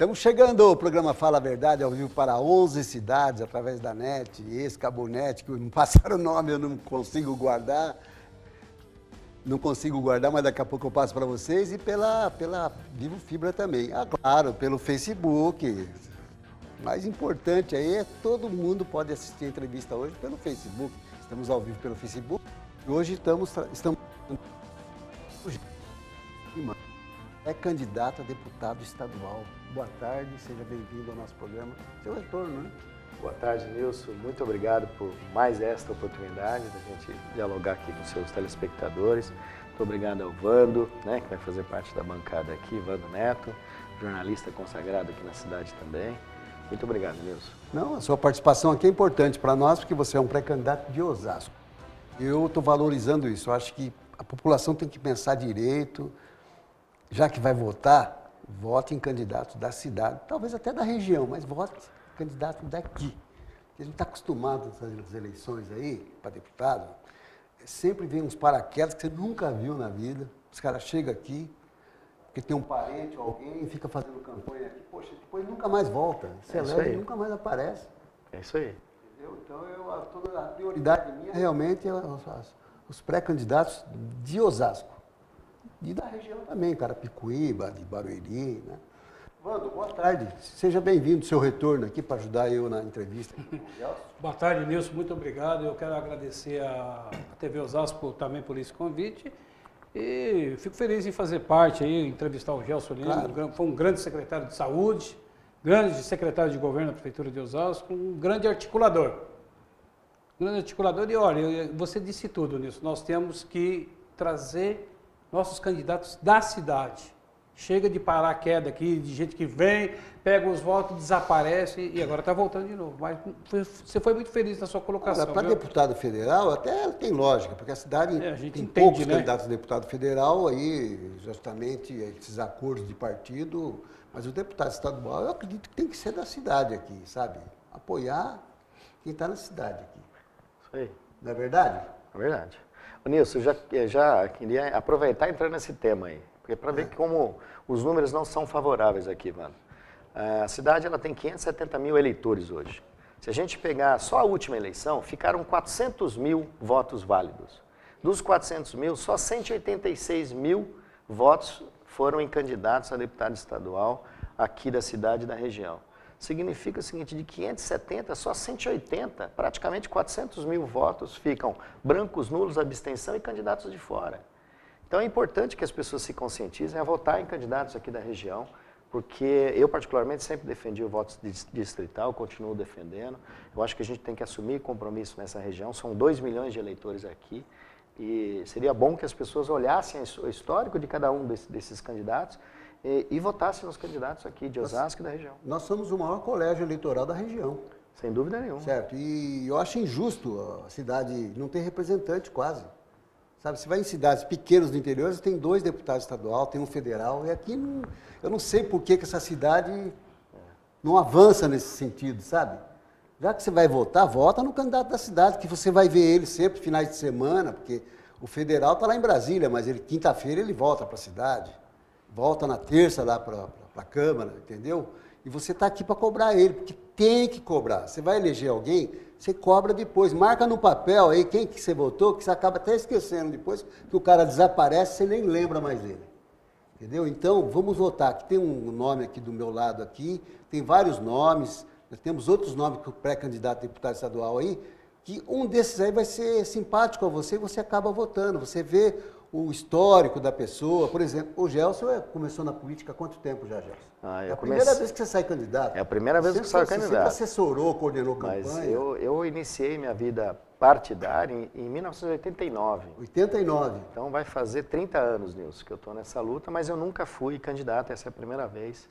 Estamos chegando ao programa Fala a Verdade, ao vivo para 11 cidades, através da NET, ex-Cabonet, que me passaram o nome, eu não consigo guardar. Não consigo guardar, mas daqui a pouco eu passo para vocês. E pela Vivo Fibra também. Ah, claro, pelo Facebook. O mais importante aí é todo mundo pode assistir a entrevista hoje pelo Facebook. Estamos ao vivo pelo Facebook. E hoje estamos é candidato a deputado estadual. Boa tarde, seja bem-vindo ao nosso programa. Seu retorno, né? Boa tarde, Nilson. Muito obrigado por mais esta oportunidade da gente dialogar aqui com seus telespectadores. Muito obrigado ao Vando, né, que vai fazer parte da bancada aqui, Vando Neto, jornalista consagrado aqui na cidade também. Muito obrigado, Nilson. Não, a sua participação aqui é importante para nós, porque você é um pré-candidato de Osasco. Eu estou valorizando isso. Eu acho que a população tem que pensar direito. Já que vai votar, vote em candidatos da cidade, talvez até da região, mas vote em candidato daqui. A gente está acostumado nas eleições aí, para deputado, sempre vem uns paraquedas que você nunca viu na vida. Os caras chegam aqui, porque tem um parente ou alguém, fica fazendo campanha aqui, poxa, depois nunca mais volta. Se elege e nunca mais aparece. É isso aí. Entendeu? Então, a prioridade minha realmente é os pré-candidatos de Osasco. E da região também, Carapicuíba, de Barueri, né? Vando, boa tarde. Seja bem-vindo, seu retorno aqui para ajudar eu na entrevista. Boa tarde, Nilson. Muito obrigado. Eu quero agradecer a TV Osasco também por esse convite. E fico feliz em fazer parte aí, entrevistar o Gelson Lima. Claro. Foi um grande secretário de saúde, grande secretário de governo da Prefeitura de Osasco, um grande articulador. E olha, você disse tudo, Nilson. Nós temos que trazer nossos candidatos da cidade. Chega de parar a queda aqui, de gente que vem, pega os votos, desaparece e agora está voltando de novo. Mas você foi muito feliz na sua colocação. Para deputado federal, até tem lógica, porque a cidade tem poucos candidatos a deputado federal, aí justamente esses acordos de partido, mas o deputado estadual, eu acredito que tem que ser da cidade aqui, sabe? Apoiar quem está na cidade aqui. Isso aí. Não é verdade? É verdade. Nilson, eu já queria aproveitar e entrar nesse tema aí, porque para ver como os números não são favoráveis aqui, mano. A cidade ela tem 570 mil eleitores hoje. Se a gente pegar só a última eleição, ficaram 400 mil votos válidos. Dos 400 mil, só 186 mil votos foram em candidatos a deputado estadual aqui da cidade e da região. Significa o seguinte, de 570, só 180, praticamente 400 mil votos ficam brancos, nulos, abstenção e candidatos de fora. Então é importante que as pessoas se conscientizem a votar em candidatos aqui da região, porque eu particularmente sempre defendi o voto distrital, continuo defendendo. Eu acho que a gente tem que assumir compromisso nessa região, são 2 milhões de eleitores aqui, e seria bom que as pessoas olhassem o histórico de cada um desses candidatos, e votasse nos candidatos aqui de Osasco e da região. Nós somos o maior colégio eleitoral da região. Sem dúvida nenhuma. Certo, e eu acho injusto a cidade não ter representante quase. Sabe, você vai em cidades pequenas do interior, você tem 2 deputados estaduais, tem um federal, e aqui não, eu não sei por que essa cidade não avança nesse sentido, sabe? Já que você vai votar, vota no candidato da cidade, que você vai ver ele sempre finais de semana, porque o federal está lá em Brasília, mas quinta-feira ele volta para a cidade. Volta na terça lá para a Câmara, entendeu? E você está aqui para cobrar ele, porque tem que cobrar. Você vai eleger alguém, você cobra depois. Marca no papel aí quem que você votou, que você acaba até esquecendo depois, que o cara desaparece, você nem lembra mais dele. Entendeu? Então, vamos votar. Aqui tem um nome aqui do meu lado aqui, tem vários nomes, nós temos outros nomes que o pré-candidato a deputado estadual aí, que um desses aí vai ser simpático a você e você acaba votando. Você vê o histórico da pessoa. Por exemplo, o Gelson começou na política há quanto tempo já, Gelson? É a primeira vez que você sai candidato. É a primeira vez que eu saio candidato. Você sempre assessorou, coordenou campanha. Mas eu iniciei minha vida partidária em 1989. 89. Então vai fazer 30 anos, Nilson, que eu estou nessa luta, mas eu nunca fui candidato, essa é a primeira vez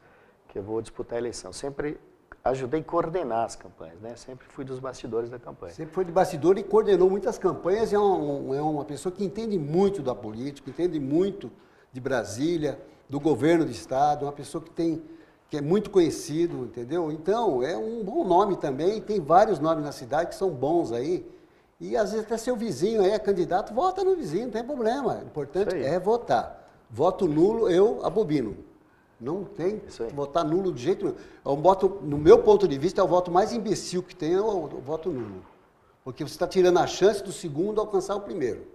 que eu vou disputar a eleição. Sempre ajudei a coordenar as campanhas, né? Sempre fui dos bastidores da campanha. Sempre foi de bastidor e coordenou muitas campanhas, é uma pessoa que entende muito da política, entende muito de Brasília, do governo do estado, uma pessoa que é muito conhecido, entendeu? Então, é um bom nome também, tem vários nomes na cidade que são bons aí, e às vezes até seu vizinho aí é candidato, vota no vizinho, não tem problema, o importante é votar. Voto nulo, eu abobino. Não tem votar nulo de jeito nenhum. É um voto, no meu ponto de vista, é o voto mais imbecil que tem, é o voto nulo. Porque você está tirando a chance do segundo alcançar o primeiro.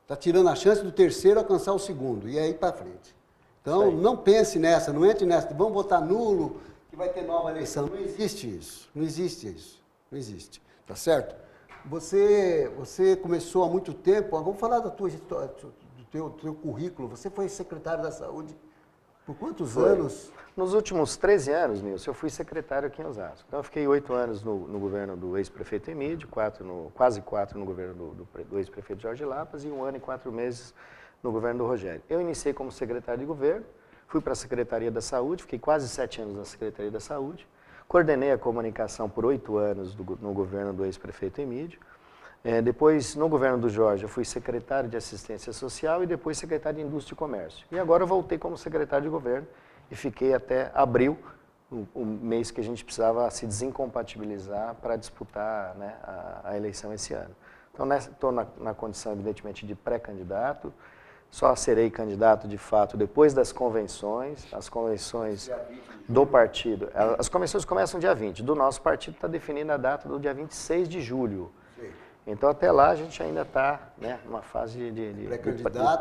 Está tirando a chance do terceiro alcançar o segundo. E aí para frente. Então, não pense nessa, não entre nessa. Vamos votar nulo, que vai ter nova eleição. Não existe isso. Não existe isso. Não existe. Tá certo? Você começou há muito tempo. Vamos falar da tua história, do teu currículo. Você foi secretário da Saúde por quantos anos? Nos últimos 13 anos, Nilson, eu fui secretário aqui em Osasco. Então, eu fiquei 8 anos no governo do ex-prefeito Emídio, quase 4 no governo do ex-prefeito Jorge Lapas e 1 ano e 4 meses no governo do Rogério. Eu iniciei como secretário de governo, fui para a Secretaria da Saúde, fiquei quase 7 anos na Secretaria da Saúde, coordenei a comunicação por 8 anos no governo do ex-prefeito Emídio. Depois, no governo do Jorge, eu fui secretário de Assistência Social e depois secretário de Indústria e Comércio. E agora eu voltei como secretário de governo e fiquei até abril, o mês que a gente precisava se desincompatibilizar para disputar, né, a eleição esse ano. Então, estou na condição, evidentemente, de pré-candidato, só serei candidato, de fato, depois das convenções, as convenções do partido. As convenções começam dia 20, do nosso partido está definindo a data do dia 26 de julho. Então, até lá, a gente ainda está, né, numa fase de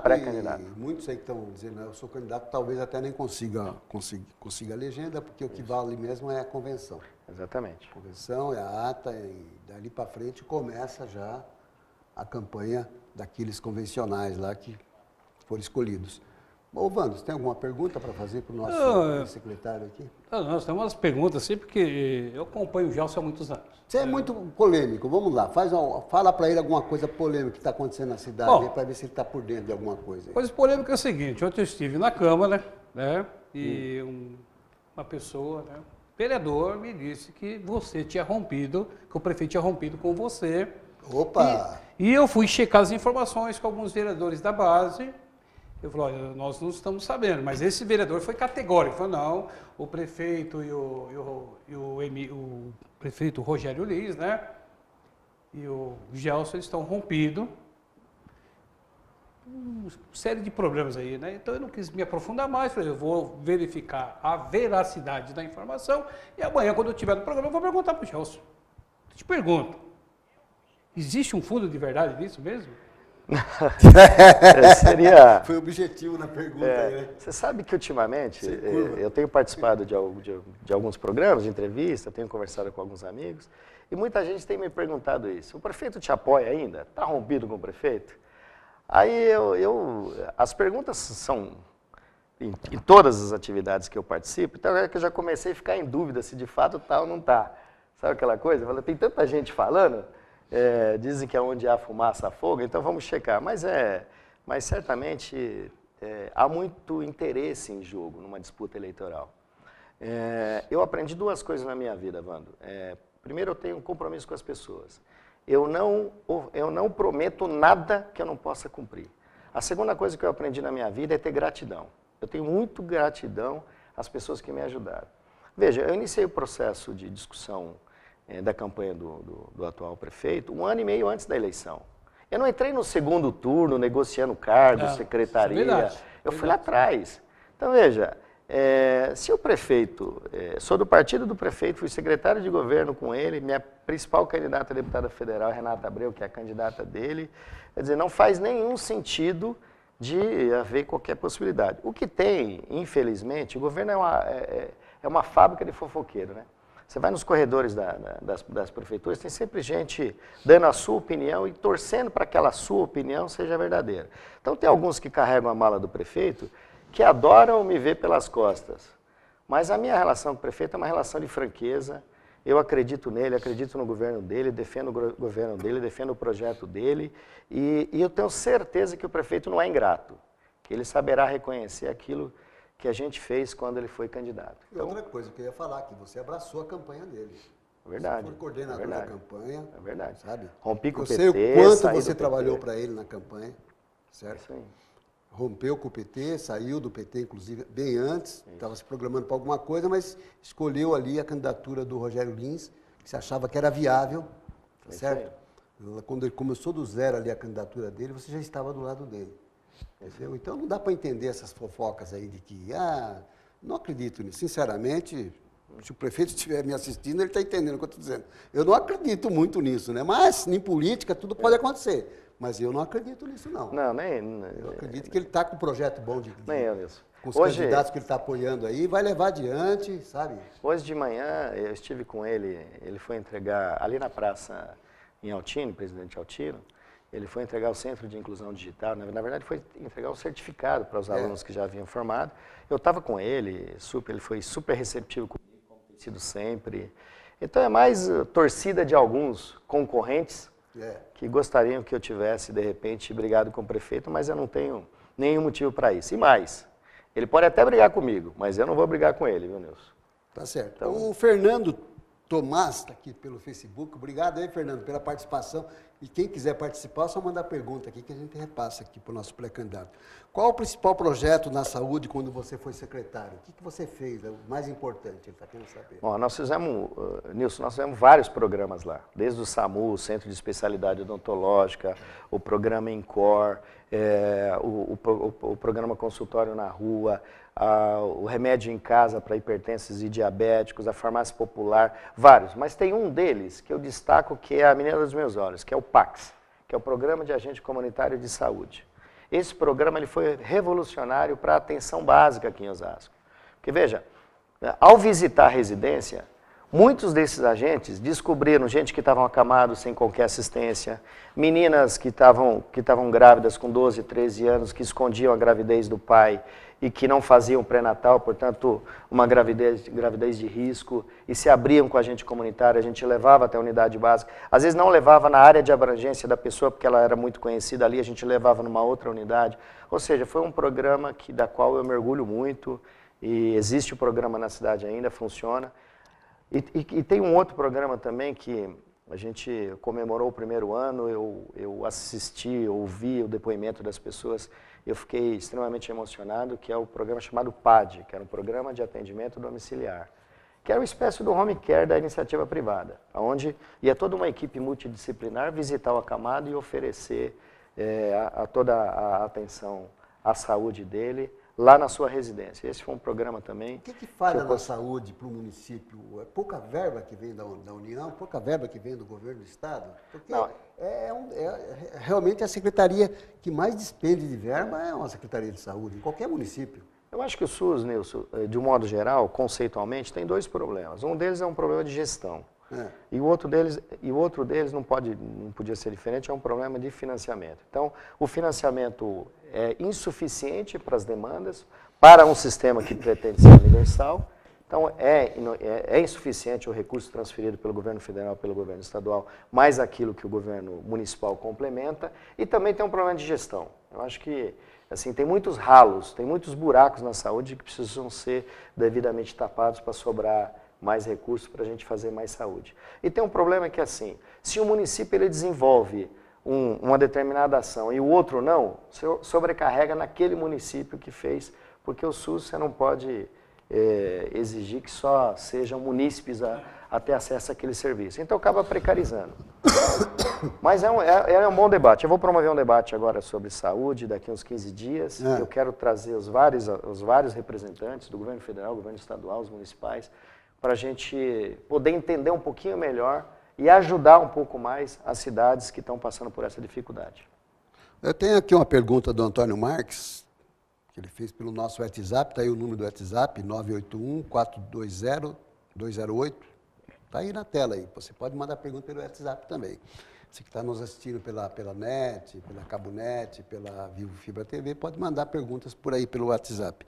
pré-candidato. E muitos aí que estão dizendo, eu sou candidato, talvez até nem consiga a legenda, porque o que vale mesmo é a convenção. Exatamente. A convenção é a ata, e dali para frente começa já a campanha daqueles convencionais lá que foram escolhidos. Bom, Wando, você tem alguma pergunta para fazer para o nosso secretário aqui? Nós temos umas perguntas assim, porque eu acompanho o Gelson há muitos anos. Você é muito polêmico, vamos lá, fala para ele alguma coisa polêmica que está acontecendo na cidade, para ver se ele está por dentro de alguma coisa. Coisa polêmica é a seguinte, ontem eu estive na Câmara, né, e uma pessoa, né, vereador, me disse que você tinha rompido, que o prefeito tinha rompido com você. Opa! E eu fui checar as informações com alguns vereadores da base. Eu falei, olha, nós não estamos sabendo, mas esse vereador foi categórico. Falou, não, o prefeito o prefeito Rogério Lins, né, e o Gelson estão rompidos. Uma série de problemas aí, né? Então eu não quis me aprofundar mais, falei, eu vou verificar a veracidade da informação e amanhã, quando eu estiver no programa, eu vou perguntar para o Gelson. Eu te pergunto, existe um fundo de verdade nisso mesmo? Foi o objetivo na pergunta. Né? Você sabe que ultimamente eu tenho participado de alguns programas, de entrevista, tenho conversado com alguns amigos e muita gente tem me perguntado isso. O prefeito te apoia ainda? Está rompido com o prefeito? Aí as perguntas são em todas as atividades que eu participo, então é que eu já comecei a ficar em dúvida se de fato está ou não está. Sabe aquela coisa? Tem tanta gente falando. Dizem que é onde há fumaça há fogo, então vamos checar. Mas certamente há muito interesse em jogo numa disputa eleitoral. Eu aprendi 2 coisas na minha vida, Wando. Primeiro, eu tenho um compromisso com as pessoas. Eu não prometo nada que eu não possa cumprir. A segunda coisa que eu aprendi na minha vida é ter gratidão. Eu tenho muito gratidão às pessoas que me ajudaram. Veja, eu iniciei o processo de discussão da campanha do atual prefeito 1 ano e meio antes da eleição. Eu não entrei no segundo turno negociando cargos, secretaria. Eu fui lá atrás. Então, veja, se o prefeito, sou do partido do prefeito, fui secretário de governo com ele, minha principal candidata a deputada federal é Renata Abreu, que é a candidata dele, quer dizer, não faz nenhum sentido de haver qualquer possibilidade. O que tem, infelizmente, o governo é uma fábrica de fofoqueiro, né? Você vai nos corredores das prefeituras, tem sempre gente dando a sua opinião e torcendo para que aquela sua opinião seja verdadeira. Então, tem alguns que carregam a mala do prefeito que adoram me ver pelas costas. Mas a minha relação com o prefeito é uma relação de franqueza. Eu acredito nele, acredito no governo dele, defendo o governo dele, defendo o projeto dele. E eu tenho certeza que o prefeito não é ingrato, que ele saberá reconhecer aquilo que a gente fez quando ele foi candidato. E outra coisa que eu ia falar, que você abraçou a campanha dele. É verdade. Você foi coordenador da campanha. É verdade. Sabe? Rompi com o PT. Eu sei o quanto você trabalhou para ele na campanha, certo? Isso aí. Rompeu com o PT, saiu do PT, inclusive, bem antes, estava se programando para alguma coisa, mas escolheu ali a candidatura do Rogério Lins, que se achava que era viável, tá certo? Quando ele começou do zero ali a candidatura dele, você já estava do lado dele. Entendeu? Então não dá para entender essas fofocas aí de que Não acredito nisso. Sinceramente, se o prefeito estiver me assistindo, ele está entendendo o que eu estou dizendo. Eu não acredito muito nisso, né? Mas, em política, tudo pode acontecer. Mas eu não acredito nisso, não. Não, nem... Eu acredito que ele está com um projeto bom nem eu nisso. Com os candidatos que ele está apoiando aí, vai levar adiante, sabe? Hoje de manhã, eu estive com ele foi entregar, ali na praça em Altino, Presidente Altino, ele foi entregar o Centro de Inclusão Digital, na verdade foi entregar o certificado para os alunos que já haviam formado. Eu estava com ele foi super receptivo comigo, como tem sido sempre. Então é mais torcida de alguns concorrentes que gostariam que eu tivesse, de repente, brigado com o prefeito, mas eu não tenho nenhum motivo para isso. E mais, ele pode até brigar comigo, mas eu não vou brigar com ele, viu, Nilson? Tá certo. Então, o Fernando Tomás está aqui pelo Facebook. Obrigado aí, Fernando, pela participação. E quem quiser participar, é só mandar pergunta aqui que a gente repassa aqui para o nosso pré-candidato. Qual o principal projeto na saúde quando você foi secretário? O que você fez? É o mais importante, ele está querendo saber. Bom, nós fizemos, Nilson, nós fizemos vários programas lá, desde o SAMU, o Centro de Especialidade Odontológica, o programa ENCOR, o programa Consultório na Rua, o remédio em casa para hipertensos e diabéticos, a farmácia popular, vários. Mas tem um deles que eu destaco que é a menina dos meus olhos, que é o PACS, que é o Programa de Agente Comunitário de Saúde. Esse programa ele foi revolucionário para a atenção básica aqui em Osasco. Porque veja, ao visitar a residência, muitos desses agentes descobriram gente que estavam acamados sem qualquer assistência, meninas que estavam grávidas com 12, 13 anos, que escondiam a gravidez do pai e que não faziam pré-natal, portanto, uma gravidez de risco, e se abriam com a agente comunitário, a gente levava até a unidade básica. Às vezes não levava na área de abrangência da pessoa, porque ela era muito conhecida ali, a gente levava numa outra unidade. Ou seja, foi um programa da qual eu me orgulho muito, e existe o programa na cidade ainda, funciona. E tem um outro programa também que a gente comemorou o primeiro ano, eu assisti, ouvi o depoimento das pessoas, eu fiquei extremamente emocionado, que é o programa chamado PAD, que era um programa de atendimento domiciliar, que era uma espécie do home care da iniciativa privada, onde ia toda uma equipe multidisciplinar visitar o acamado e oferecer toda a atenção à saúde dele, lá na sua residência. Esse foi um programa também. O que falha na saúde para o município? É pouca verba que vem da União, pouca verba que vem do governo do Estado? Porque não, realmente a secretaria que mais despende de verba é uma secretaria de saúde, em qualquer município. Eu acho que o SUS, Nilson, de um modo geral, conceitualmente, tem dois problemas. Um deles é um problema de gestão. E o outro deles não podia ser diferente, é um problema de financiamento. Então, o financiamento é insuficiente para as demandas, para um sistema que pretende ser universal. Então, é insuficiente o recurso transferido pelo governo federal, pelo governo estadual, mais aquilo que o governo municipal complementa. E também tem um problema de gestão. Eu acho que assim, tem muitos ralos, tem muitos buracos na saúde que precisam ser devidamente tapados para sobrar mais recursos para a gente fazer mais saúde. E tem um problema que é assim, se o município ele desenvolve uma determinada ação e o outro não, sobrecarrega naquele município que fez, porque o SUS você não pode exigir que só sejam munícipes a ter acesso àquele serviço. Então acaba precarizando. Mas é um bom debate. Eu vou promover um debate agora sobre saúde daqui a uns 15 dias. Eu quero trazer os vários representantes do governo federal, do governo estadual, os municipais, para a gente poder entender um pouquinho melhor e ajudar um pouco mais as cidades que estão passando por essa dificuldade. Eu tenho aqui uma pergunta do Antônio Marques, que ele fez pelo nosso WhatsApp, está aí o número do WhatsApp, 981-420-208, está aí na tela aí, você pode mandar pergunta pelo WhatsApp também. Você que está nos assistindo pela NET, pela Cabonet, pela Vivo Fibra TV, pode mandar perguntas por aí pelo WhatsApp.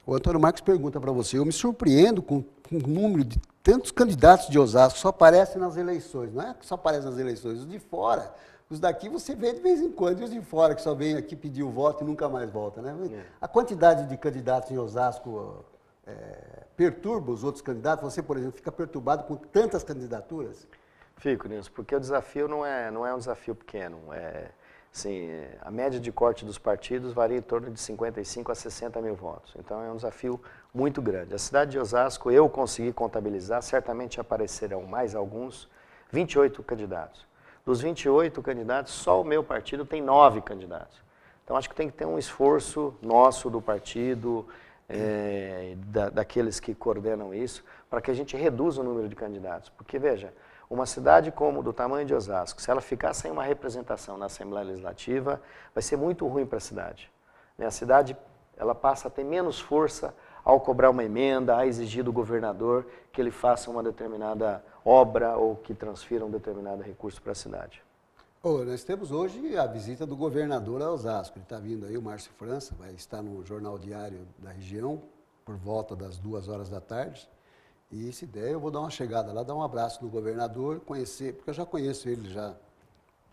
O Antônio Marques pergunta para você, eu me surpreendo com o número de tantos candidatos de Osasco que só aparecem nas eleições, não é que só aparecem nas eleições, os de fora, os daqui você vê de vez em quando, e os de fora que só vêm aqui pedir o voto e nunca mais volta, né? A quantidade de candidatos em Osasco perturba os outros candidatos? Você, por exemplo, fica perturbado com tantas candidaturas? Fico, Nilson, porque o desafio não é um desafio pequeno, Sim, a média de corte dos partidos varia em torno de 55 a 60 mil votos. Então é um desafio muito grande. A cidade de Osasco, eu consegui contabilizar, certamente aparecerão mais alguns, 28 candidatos. Dos 28 candidatos, só o meu partido tem 9 candidatos. Então acho que tem que ter um esforço nosso do partido, daqueles que coordenam isso, para que a gente reduza o número de candidatos. Porque, veja, uma cidade como do tamanho de Osasco, se ela ficar sem uma representação na Assembleia Legislativa, vai ser muito ruim para a cidade. A cidade ela passa a ter menos força ao cobrar uma emenda, a exigir do governador que ele faça uma determinada obra ou que transfira um determinado recurso para a cidade. Nós temos hoje a visita do governador a Osasco. Ele está vindo aí, o Márcio França, vai estar no Jornal Diário da região, por volta das 2 da tarde. E se der, eu vou dar uma chegada lá, dar um abraço no governador, conhecer, porque eu já conheço ele já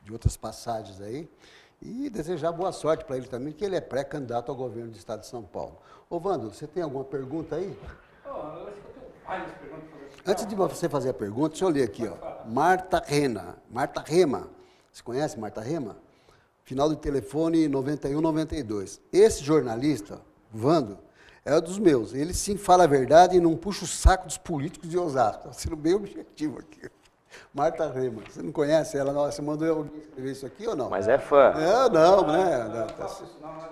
de outras passagens aí, e desejar boa sorte para ele também, que ele é pré-candidato ao governo do estado de São Paulo. Ô, Vando, você tem alguma pergunta aí? Eu acho que eu tenho várias perguntas para você. Antes de você fazer a pergunta, deixa eu ler aqui, ó. Marta Rema. Você conhece Marta Rema? Final do telefone 9192. Esse jornalista, Vando, é um dos meus. Ele sim fala a verdade e não puxa o saco dos políticos de Osasco. Está sendo bem objetivo aqui. Marta Rema. Você não conhece ela? Não? Você mandou alguém escrever isso aqui ou não? Mas é fã. Não, né?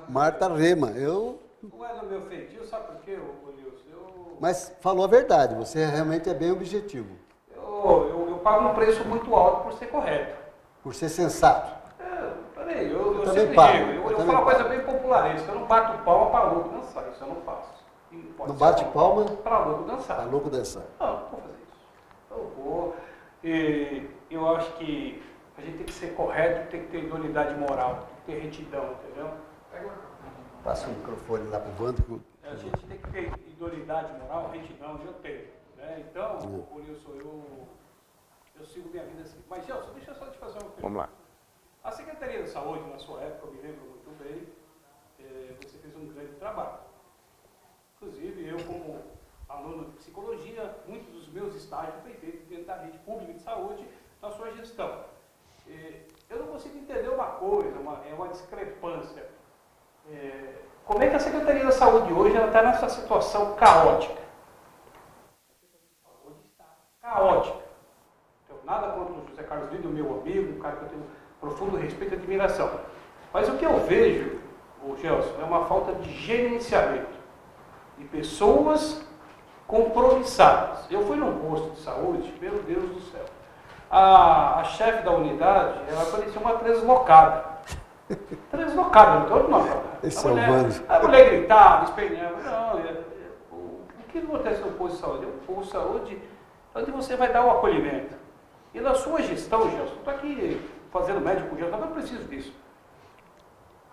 Marta Rema. Não é do meu feitio, sabe por quê, Nilson? Mas falou a verdade. Você realmente é bem objetivo. Eu pago um preço muito alto por ser correto. Por ser sensato. Peraí, eu também sempre pago. digo, eu falo uma coisa bem popularista, eu não bato palma para louco dançar, isso eu não faço. Não bate palma? Para louco dançar. Para louco dançar. Não vou fazer isso. Eu vou. E eu acho que a gente tem que ser correto, tem que ter idoneidade moral, tem que ter retidão, entendeu? Passa o microfone lá para o Vando. A gente tem que ter idoneidade moral, retidão, eu tenho. Né? Então, Nilson, eu sigo minha vida assim. Mas, Gelson, deixa eu só te fazer uma pergunta. Vamos lá. A Secretaria da Saúde, na sua época, eu me lembro muito bem, você fez um grande trabalho. Inclusive, eu como aluno de psicologia, muitos dos meus estágios foi feito dentro da rede pública de saúde na sua gestão. Eu não consigo entender uma coisa, uma discrepância. Como é que a Secretaria da Saúde hoje está nessa situação caótica? A Secretaria da Saúde está caótica. Nada contra o José Carlos Lindo, meu amigo, um cara que eu tenho profundo respeito e admiração. Mas o que eu vejo, Gelson, é uma falta de gerenciamento, de pessoas compromissadas. Eu fui num posto de saúde, meu Deus do céu. A chefe da unidade, ela parecia uma translocada. Translocada, não estou notando. A mulher gritava, esperneava. Não, o que acontece no posto de saúde? É um posto de saúde onde você vai dar o acolhimento. E na sua gestão, Gelson, estou aqui fazendo médico com gestão, não preciso disso.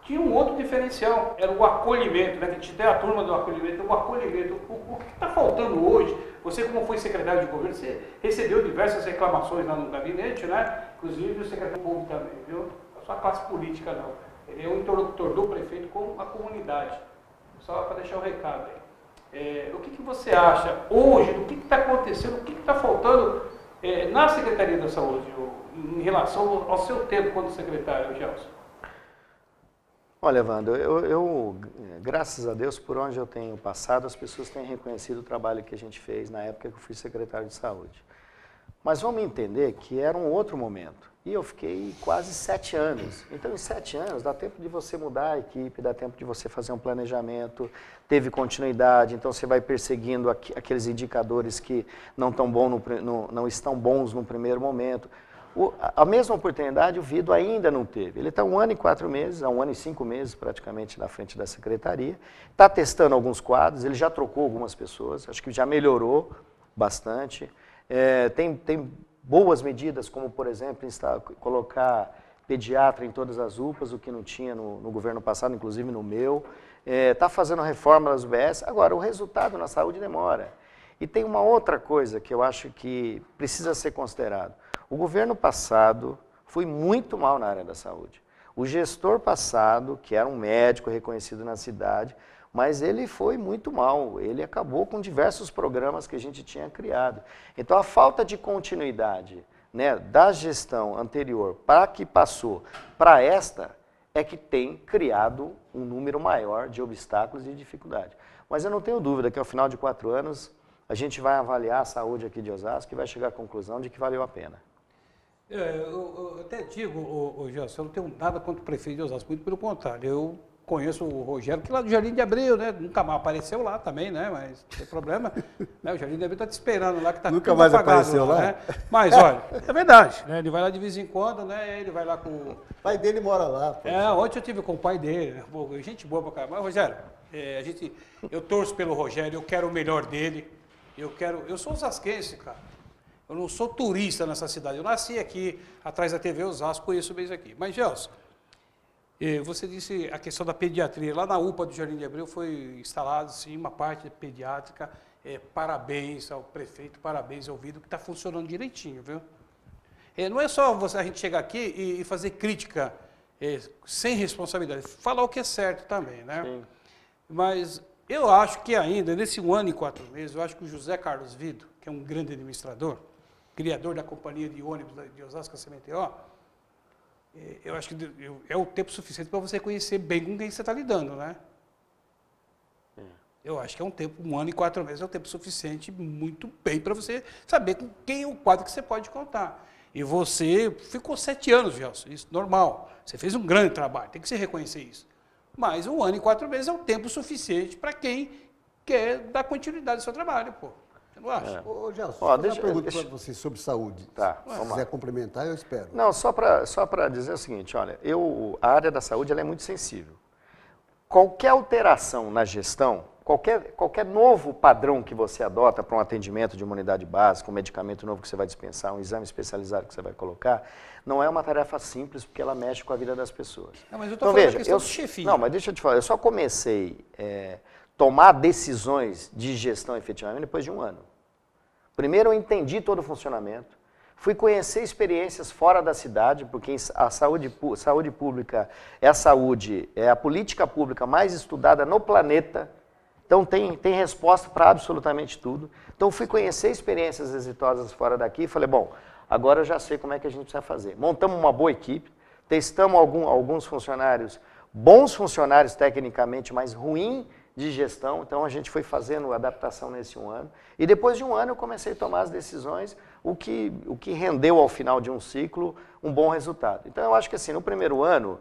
Tinha um outro diferencial, era o acolhimento, né? Que a gente tem a turma do acolhimento, o acolhimento. O que está faltando hoje? Você, como foi secretário de governo, você recebeu diversas reclamações lá no gabinete, né? Inclusive o secretário público também, viu? Não é só a classe política, não. Ele é o interlocutor do prefeito com a comunidade. Só para deixar o recado aí. O que você acha hoje, do que está acontecendo, o que está faltando na Secretaria da Saúde, em relação ao seu tempo quando secretário, Gelson? Olha, Wando, eu, graças a Deus, por onde eu tenho passado, as pessoas têm reconhecido o trabalho que a gente fez na época que eu fui secretário de saúde. Mas vamos entender que era um outro momento. E eu fiquei quase 7 anos. Então, em 7 anos, dá tempo de você mudar a equipe, dá tempo de você fazer um planejamento, teve continuidade, então você vai perseguindo aqueles indicadores que não estão bons no primeiro momento. A mesma oportunidade o Vido ainda não teve. Ele está 1 ano e 4 meses, há 1 ano e 5 meses praticamente na frente da secretaria, está testando alguns quadros, ele já trocou algumas pessoas, acho que já melhorou bastante. Tem boas medidas, como por exemplo, colocar pediatra em todas as UPAs, o que não tinha no governo passado, inclusive no meu. Está fazendo reforma das UBS. Agora, o resultado na saúde demora. E tem uma outra coisa que eu acho que precisa ser considerado. O governo passado foi muito mal na área da saúde. O gestor passado, que era um médico reconhecido na cidade, mas ele foi muito mal, ele acabou com diversos programas que a gente tinha criado. Então, a falta de continuidade, né, da gestão anterior para que passou para esta, é que tem criado um número maior de obstáculos e dificuldades. Mas eu não tenho dúvida que ao final de 4 anos, a gente vai avaliar a saúde aqui de Osasco e vai chegar à conclusão de que valeu a pena. Eu até digo, Gelson, eu não tenho nada contra o prefeito de Osasco, muito pelo contrário. conheço o Rogério, que lá do Jardim de Abril, né? Nunca mais apareceu lá também, né? Mas não tem problema. Né? O Jardim de Abril está te esperando lá, que tá Nunca mais apareceu lá? Né? Mas, olha, é verdade, né? Ele vai lá de vez em quando, né? Ele vai lá com... O pai dele mora lá. Pô. Ontem eu tive com o pai dele, né? Gente boa pra caramba. Mas, Rogério, eu torço pelo Rogério, eu quero o melhor dele. Eu sou osasquense, cara. Eu não sou turista nessa cidade. Eu nasci aqui, atrás da TV Osasco, conheço bem isso aqui. Mas, Gelson, você disse a questão da pediatria. Lá na UPA do Jardim de Abril foi instalada, sim, uma parte pediátrica. Parabéns ao prefeito, parabéns ao Vido, que está funcionando direitinho, viu? Não é só a gente chegar aqui e fazer crítica sem responsabilidade. Falar o que é certo também, né? Sim. Mas eu acho que ainda, nesse 1 ano e 4 meses, eu acho que o José Carlos Vido, que é um grande administrador, criador da companhia de ônibus de Osasco CMTO, eu acho que é o tempo suficiente para você conhecer bem com quem você está lidando, né? Eu acho que é um tempo, 1 ano e 4 meses é um tempo suficiente, muito bem, para você saber com quem é o quadro que você pode contar. E você ficou 7 anos, Gelson, isso normal. Você fez um grande trabalho, tem que se reconhecer isso. Mas 1 ano e 4 meses é um tempo suficiente para quem quer dar continuidade ao seu trabalho, pô. Você não acha? Ô, Gelson, deixa eu perguntar para você sobre saúde. Tá, se quiser complementar, eu espero. Não, só para dizer o seguinte, olha, a área da saúde ela é muito sensível. Qualquer alteração na gestão, qualquer novo padrão que você adota para um atendimento de uma unidade básica, um medicamento novo que você vai dispensar, um exame especializado que você vai colocar, não é uma tarefa simples, porque ela mexe com a vida das pessoas. Não, mas eu estou falando da questão do chefinho. Não, mas deixa eu te falar, eu só comecei a tomar decisões de gestão efetivamente depois de 1 ano. Primeiro eu entendi todo o funcionamento, fui conhecer experiências fora da cidade, porque a saúde pública é a política pública mais estudada no planeta. Então tem resposta para absolutamente tudo. Então fui conhecer experiências exitosas fora daqui e falei, bom, agora eu já sei como é que a gente precisa fazer. Montamos uma boa equipe, testamos alguns funcionários, bons funcionários tecnicamente, mas ruim de gestão. Então a gente foi fazendo adaptação nesse 1 ano. E depois de 1 ano eu comecei a tomar as decisões, o que rendeu ao final de um ciclo um bom resultado. Então eu acho que assim, no primeiro ano,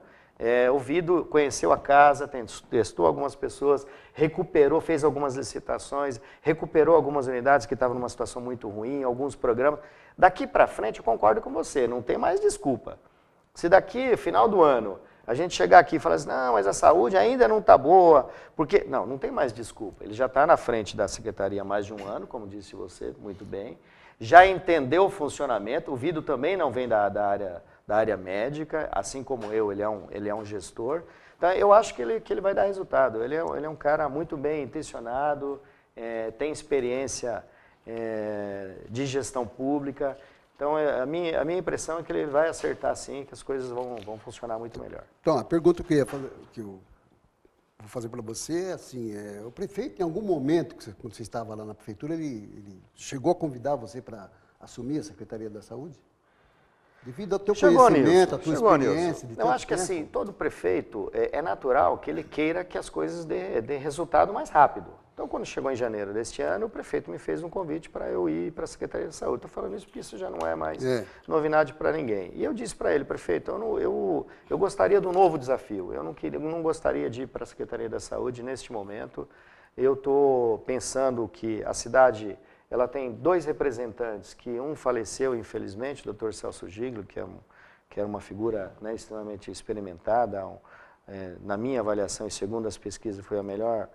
o Vido conheceu a casa, testou algumas pessoas, recuperou, fez algumas licitações, recuperou algumas unidades que estavam numa situação muito ruim, alguns programas. Daqui para frente, eu concordo com você, não tem mais desculpa. Se daqui, final do ano, a gente chegar aqui e falar assim, não, mas a saúde ainda não está boa, porque... Não tem mais desculpa. Ele já está na frente da secretaria há mais de 1 ano, como disse você, muito bem. Já entendeu o funcionamento, o Vido também não vem da área médica, assim como ele é um gestor. Então, eu acho que ele vai dar resultado. Ele é um cara muito bem intencionado, tem experiência de gestão pública. Então, a minha impressão é que ele vai acertar sim, que as coisas vão funcionar muito melhor. Então, a pergunta que eu vou fazer para você é assim, o prefeito, em algum momento, quando você estava lá na prefeitura, ele chegou a convidar você para assumir a Secretaria da Saúde? Devido ao teu conhecimento, à tua experiência. Eu acho que assim, todo prefeito, é natural que ele queira que as coisas dê resultado mais rápido. Então, quando chegou em janeiro deste ano, o prefeito me fez um convite para eu ir para a Secretaria de Saúde. Estou falando isso porque isso já não é mais novidade para ninguém. E eu disse para ele, prefeito, eu gostaria de um novo desafio. Eu não gostaria de ir para a Secretaria da Saúde neste momento. Eu estou pensando que a cidade... Ela tem 2 representantes, que um faleceu, infelizmente, o Dr. Celso Giglio, que era uma figura extremamente experimentada, na minha avaliação e segundo as pesquisas, foi a melhor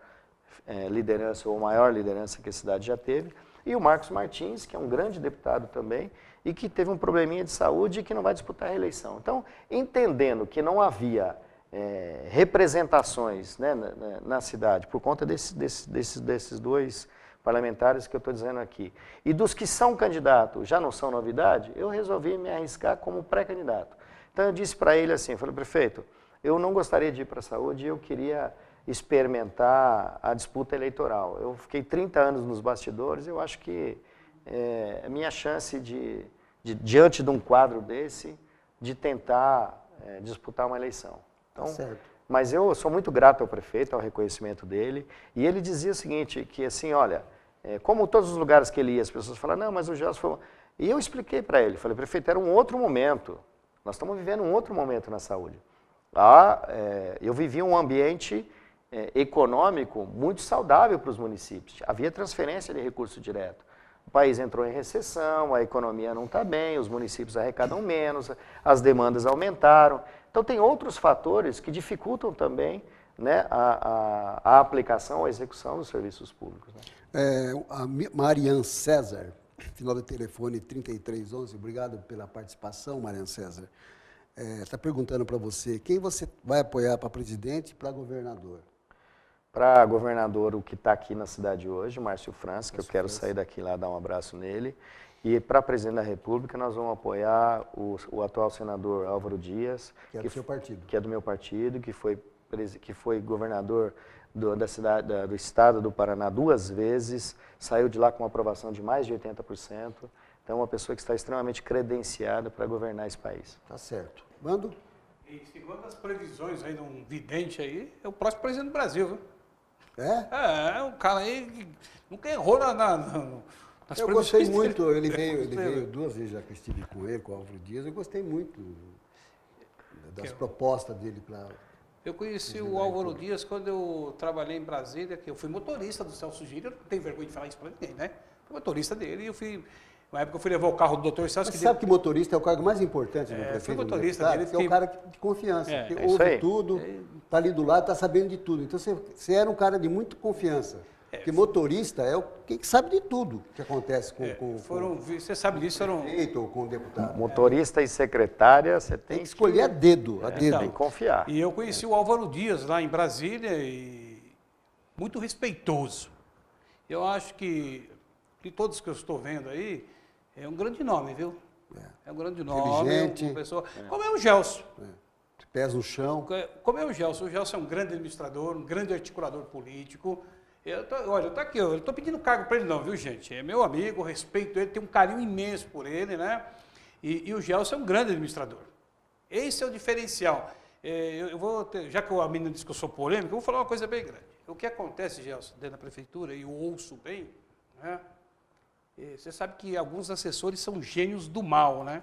liderança ou maior liderança que a cidade já teve, e o Marcos Martins, que é um grande deputado também, e que teve um probleminha de saúde e que não vai disputar a reeleição. Então, entendendo que não havia representações na cidade, por conta desses 2 parlamentares que eu estou dizendo aqui, e dos que são candidatos já não são novidade, eu resolvi me arriscar como pré-candidato. Então eu disse para ele assim, eu falei, prefeito, eu não gostaria de ir para a saúde, eu queria experimentar a disputa eleitoral. Eu fiquei 30 anos nos bastidores, eu acho que a minha chance diante de um quadro desse, de tentar disputar uma eleição. Então, mas eu sou muito grato ao prefeito, ao reconhecimento dele, e ele dizia o seguinte, que assim, olha, como todos os lugares que ele ia, as pessoas falavam, não, mas o Gelson foi... E eu expliquei para ele, falei, prefeito, era um outro momento, nós estamos vivendo um outro momento na saúde. eu vivia um ambiente econômico muito saudável para os municípios. Havia transferência de recurso direto. O país entrou em recessão, a economia não está bem, os municípios arrecadam menos, as demandas aumentaram. Então, tem outros fatores que dificultam também, né, a aplicação, a execução dos serviços públicos. Né? A Marian César, final do telefone 3311, obrigado pela participação, Marian César. Está perguntando para você, quem você vai apoiar para presidente e para governador? Para governador, o que está aqui na cidade hoje, Márcio França, que eu quero sair daqui lá dar um abraço nele. E para presidente da República, nós vamos apoiar o atual senador Álvaro Dias. Que é do seu partido. Que é do meu partido, que foi governador do estado do Paraná 2 vezes, saiu de lá com uma aprovação de mais de 80%. Então, é uma pessoa que está extremamente credenciada para governar esse país. Tá certo. Mando? E segundo as previsões aí de um vidente aí, é o próximo presidente do Brasil, viu? É? É um cara aí que nunca errou nas eu gostei muito, ele veio 2 vezes já que eu estive com ele, com o Álvaro Dias, eu gostei muito das propostas dele para... Eu conheci o Álvaro Dias quando eu trabalhei em Brasília, que eu fui motorista do Celso Gírio, não tenho vergonha de falar isso para ninguém, né? Fui motorista dele e eu fui... Na época eu fui levar o carro do Dr. Celso. Você sabe que motorista é o cargo mais importante do prefeito? Fui motorista dele. Que é o cara de confiança, que ouve tudo, está ali do lado, está sabendo de tudo. Então você era um cara de muita confiança. Porque motorista é quem sabe de tudo que acontece com você sabe disso, o prefeito ou com o deputado. Motorista e secretária, você tem que escolher a dedo. Tem que confiar. E eu conheci o Álvaro Dias lá em Brasília e muito respeitoso. Eu acho que, de todos que eu estou vendo aí, é um grande nome, viu? É um grande nome. Inteligente. Uma pessoa, como é o Gelson. Pés no chão. Como é o Gelson. O Gelson é um grande administrador, um grande articulador político. Olha, tá aqui, eu não estou pedindo cargo para ele não, viu, gente? É meu amigo, respeito ele, tenho um carinho imenso por ele, né? E o Gelson é um grande administrador. Esse é o diferencial. Já que a menina disse que eu sou polêmico, eu vou falar uma coisa bem grande. O que acontece, Gelson, dentro da prefeitura, e eu ouço bem, né? Você sabe que alguns assessores são gênios do mal, né?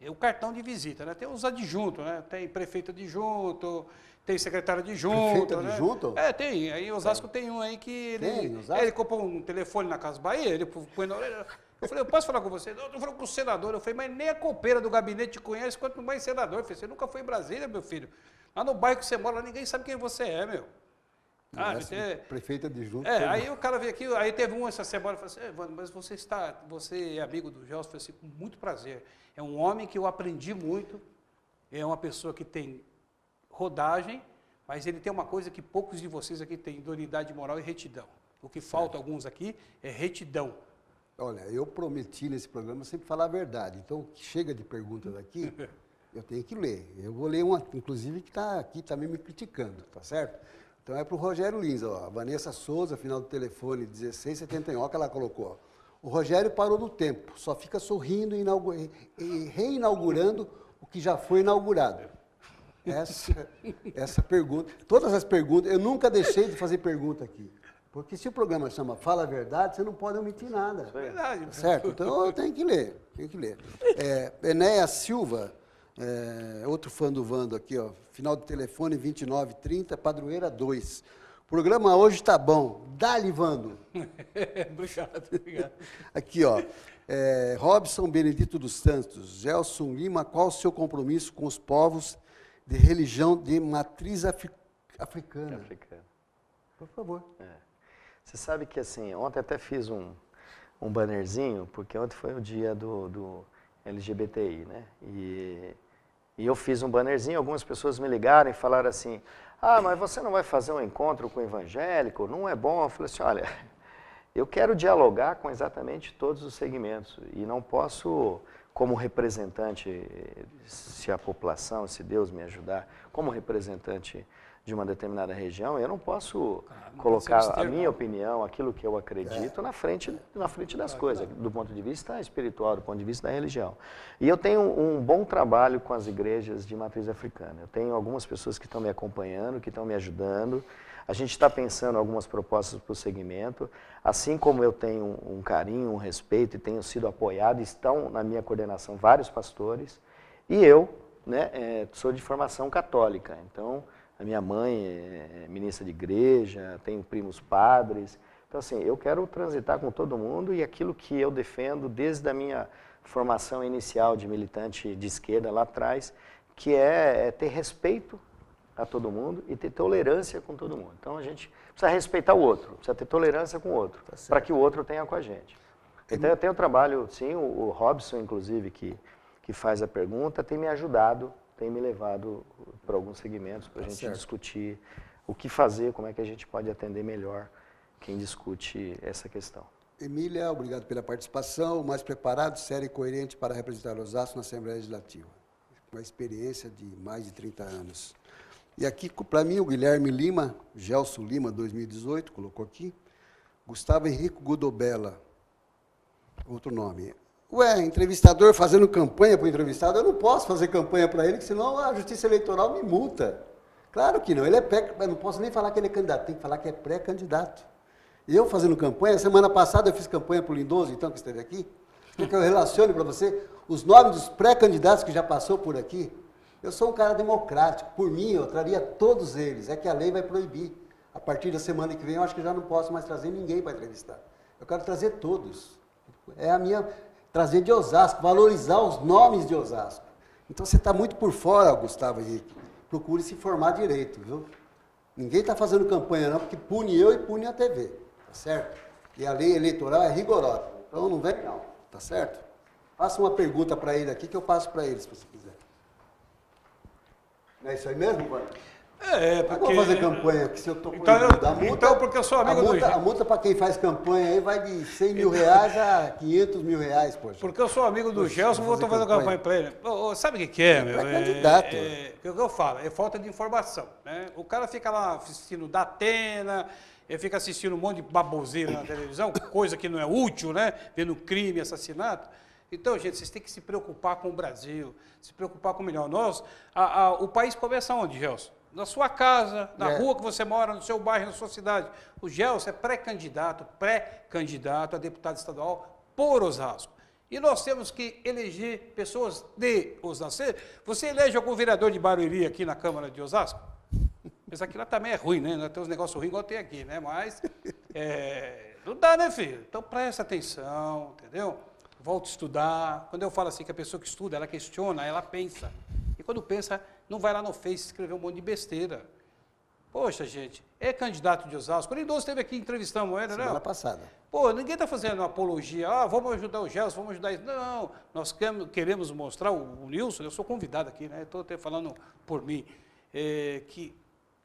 O cartão de visita, né? Tem os adjuntos, né? Tem prefeito adjunto, tem secretário adjunto. Prefeito adjunto? Tem. Aí em Osasco tem um aí que ele comprou um telefone na Casa Bahia, ele põe na orelha. Eu falei, eu posso falar com você? Eu estou falando com o senador. Eu falei, mas nem a copeira do gabinete te conhece, quanto mais senador. Eu falei, você nunca foi em Brasília, meu filho. Lá no bairro que você mora, ninguém sabe quem você é, meu. Prefeito adjunto. Aí o cara veio aqui, aí teve um essa semana e falou assim, Evandro, mas você é amigo do Gelson? Eu falei assim, com muito prazer. É um homem que eu aprendi muito, é uma pessoa que tem rodagem, mas ele tem uma coisa que poucos de vocês aqui têm, idoneidade moral e retidão. O que falta alguns aqui é retidão. Olha, eu prometi nesse programa sempre falar a verdade. Então, chega de perguntas aqui, eu tenho que ler. Eu vou ler uma, inclusive, que está aqui também me criticando, tá certo? Então é para o Rogério Lins, ó, a Vanessa Souza, final do telefone 1671, que ela colocou. Ó, o Rogério parou no tempo, só fica sorrindo e reinaugurando o que já foi inaugurado. Essa pergunta, todas as perguntas, eu nunca deixei de fazer pergunta aqui. Porque se o programa chama Fala a Verdade, você não pode omitir nada. É verdade. Certo? Então eu tenho que ler. Enéas Silva, outro fã do Vando aqui, ó, final do telefone 2930, Padroeira 2. O programa hoje está bom. Dá-lhe, Vando. Obrigado. Aqui, ó. Robson Benedito dos Santos, Gelson Lima, qual o seu compromisso com os povos de religião de matriz africana? Por favor. Você sabe que, assim, ontem até fiz um bannerzinho, porque ontem foi o dia do LGBTI, né? E eu fiz um bannerzinho, algumas pessoas me ligaram e falaram assim, mas você não vai fazer um encontro com o evangélico? Não é bom? Eu falei assim, olha, eu quero dialogar com exatamente todos os segmentos e não posso, como representante, se a população, se Deus me ajudar, como representante de uma determinada região, eu não posso colocar a minha opinião, aquilo que eu acredito, na frente das coisas, do ponto de vista espiritual, do ponto de vista da religião. E eu tenho um bom trabalho com as igrejas de matriz africana. Eu tenho algumas pessoas que estão me acompanhando, que estão me ajudando. A gente está pensando em algumas propostas para o segmento. Assim como eu tenho um carinho, um respeito e tenho sido apoiado, estão na minha coordenação vários pastores. E eu, né, sou de formação católica, então a minha mãe é ministra de igreja, tenho primos padres, então assim, eu quero transitar com todo mundo e aquilo que eu defendo desde a minha formação inicial de militante de esquerda lá atrás, que é ter respeito a todo mundo e ter tolerância com todo mundo. Então a gente precisa respeitar o outro, precisa ter tolerância com o outro, para que o outro tenha com a gente. Então eu tenho trabalho, sim, o Robson, inclusive, que faz a pergunta, tem me ajudado, tem me levado para alguns segmentos para a gente discutir o que fazer, como é que a gente pode atender melhor quem discute essa questão. Emília, obrigado pela participação, mais preparado, sério e coerente para representar Osasco na Assembleia Legislativa. Uma experiência de mais de 30 anos. E aqui, para mim, o Guilherme Lima, Gelson Lima, 2018, colocou aqui, Gustavo Henrique Gudobella, outro nome. Ué, entrevistador fazendo campanha para o entrevistado, eu não posso fazer campanha para ele, senão a Justiça Eleitoral me multa. Claro que não, ele é eu não posso nem falar que ele é candidato, tem que falar que é pré-candidato. E eu fazendo campanha, semana passada eu fiz campanha para o Lindoso, então, que esteve aqui, quer que eu relacione para você os nomes dos pré-candidatos que já passou por aqui. Eu sou um cara democrático, por mim eu traria todos eles, é que a lei vai proibir. A partir da semana que vem eu acho que já não posso mais trazer ninguém para entrevistar. Eu quero trazer todos. É a minha... trazer de Osasco, valorizar os nomes de Osasco. Então você está muito por fora, Gustavo Henrique. Procure se informar direito, viu? Ninguém está fazendo campanha não, porque pune eu e pune a TV, tá certo? E a lei eleitoral é rigorosa, então não vem não, tá certo? Faça uma pergunta para ele aqui que eu passo para ele, se você quiser. Não é isso aí mesmo, mano? Porque... Eu vou fazer campanha aqui, se eu estou então, porque eu sou amigo do Gelson. A multa para quem faz campanha aí vai de 100 mil reais a 500 mil reais, poxa. Porque eu sou amigo do Gelson, vou fazer campanha para ele. Sabe o que é, meu? É candidato. O que eu falo? É falta de informação. Né? O cara fica lá assistindo Datena, ele fica assistindo um monte de baboseira na televisão, coisa que não é útil, né? Vendo crime, assassinato. Então, gente, vocês têm que se preocupar com o Brasil, se preocupar com o melhor. O país começa onde, Gelson? Na sua casa, na rua que você mora, no seu bairro, na sua cidade. O Gelson é pré-candidato a deputado estadual por Osasco. E nós temos que eleger pessoas de Osasco. Você elege algum vereador de Barueri aqui na Câmara de Osasco? Mas aqui lá também é ruim, né? Tem uns negócios ruins igual tem aqui, né? Mas não dá, né, filho? Então presta atenção, entendeu? Volta a estudar. Quando eu falo assim que a pessoa que estuda, ela questiona, ela pensa. E quando pensa, não vai lá no Face escrever um monte de besteira. Poxa, gente, é candidato de Osasco. O Lindoso esteve aqui, entrevistamos ele, né? Semana passada. Pô, ninguém está fazendo apologia, vamos ajudar o Gelson, vamos ajudar isso. Não, nós queremos mostrar, o Nilson, eu sou convidado aqui, né? Estou até falando por mim, que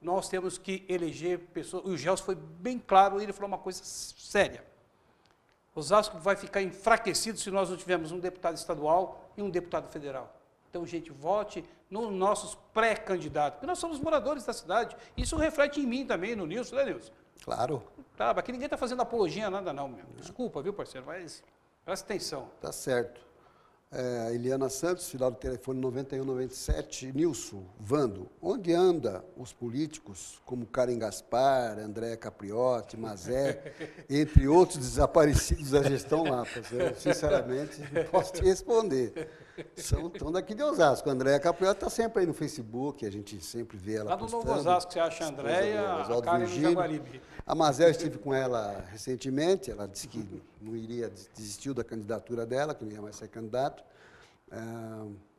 nós temos que eleger pessoas. O Gelson foi bem claro, ele falou uma coisa séria. Osasco vai ficar enfraquecido se nós não tivermos um deputado estadual e um deputado federal. Então, gente, vote nos nossos pré-candidatos, porque nós somos moradores da cidade. Isso reflete em mim também, no Nilson, né, Nilson? Claro. Tá, aqui ninguém está fazendo apologia a nada, não, meu. Desculpa, viu, parceiro, mas presta atenção. Tá certo. Eliana Santos, final do telefone 9197. Nilson, Vando, onde anda os políticos como Karen Gaspar, Andréa Capriotti, Mazé, entre outros desaparecidos da gestão Lapas? Eu, sinceramente, não posso te responder. Estão daqui de Osasco. A Andréa Capriotti está sempre aí no Facebook, a gente sempre vê ela postando. Lá do Novo Osasco, você acha a Andréa, a Karen no Jaguaribe. A Mazé, eu estive com ela recentemente, ela disse que não iria, desistiu da candidatura dela, que não ia mais ser candidato.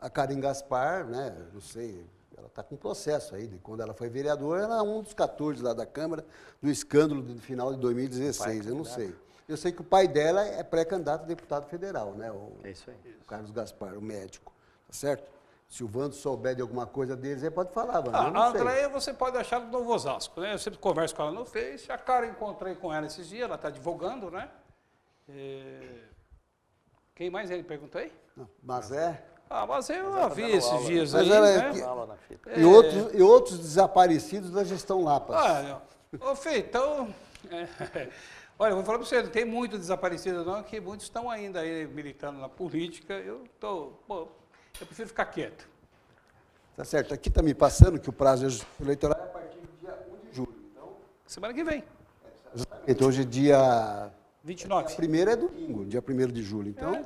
A Karen Gaspar, né, não sei, ela está com processo aí, de quando ela foi vereadora, ela é um dos 14 lá da Câmara, do escândalo do final de 2016, eu não sei. Eu sei que o pai dela é pré-candidato a deputado federal, né, é isso aí. O Carlos Gaspar, o médico, tá certo? Se o Vando souber de alguma coisa deles, ele pode falar, Vando. A Andréia você pode achar do Novo Osasco, né? Eu sempre converso com ela no Face, a Karen encontrei com ela esses dias, ela está divulgando, né? Quem mais ele perguntou aí? Mazé. Mas eu vi esses dias mas aí, né? E outros desaparecidos da gestão Lapas. Fê, então... Olha, eu vou falar para você, não tem muito desaparecido não, que muitos estão ainda aí militando na política, eu prefiro ficar quieto. Tá certo, aqui está me passando que o prazo eleitoral é a partir do dia 1 de julho. Então, semana que vem. Exatamente, hoje é dia... 29. Dia 1º é domingo, dia 1º de julho. Então,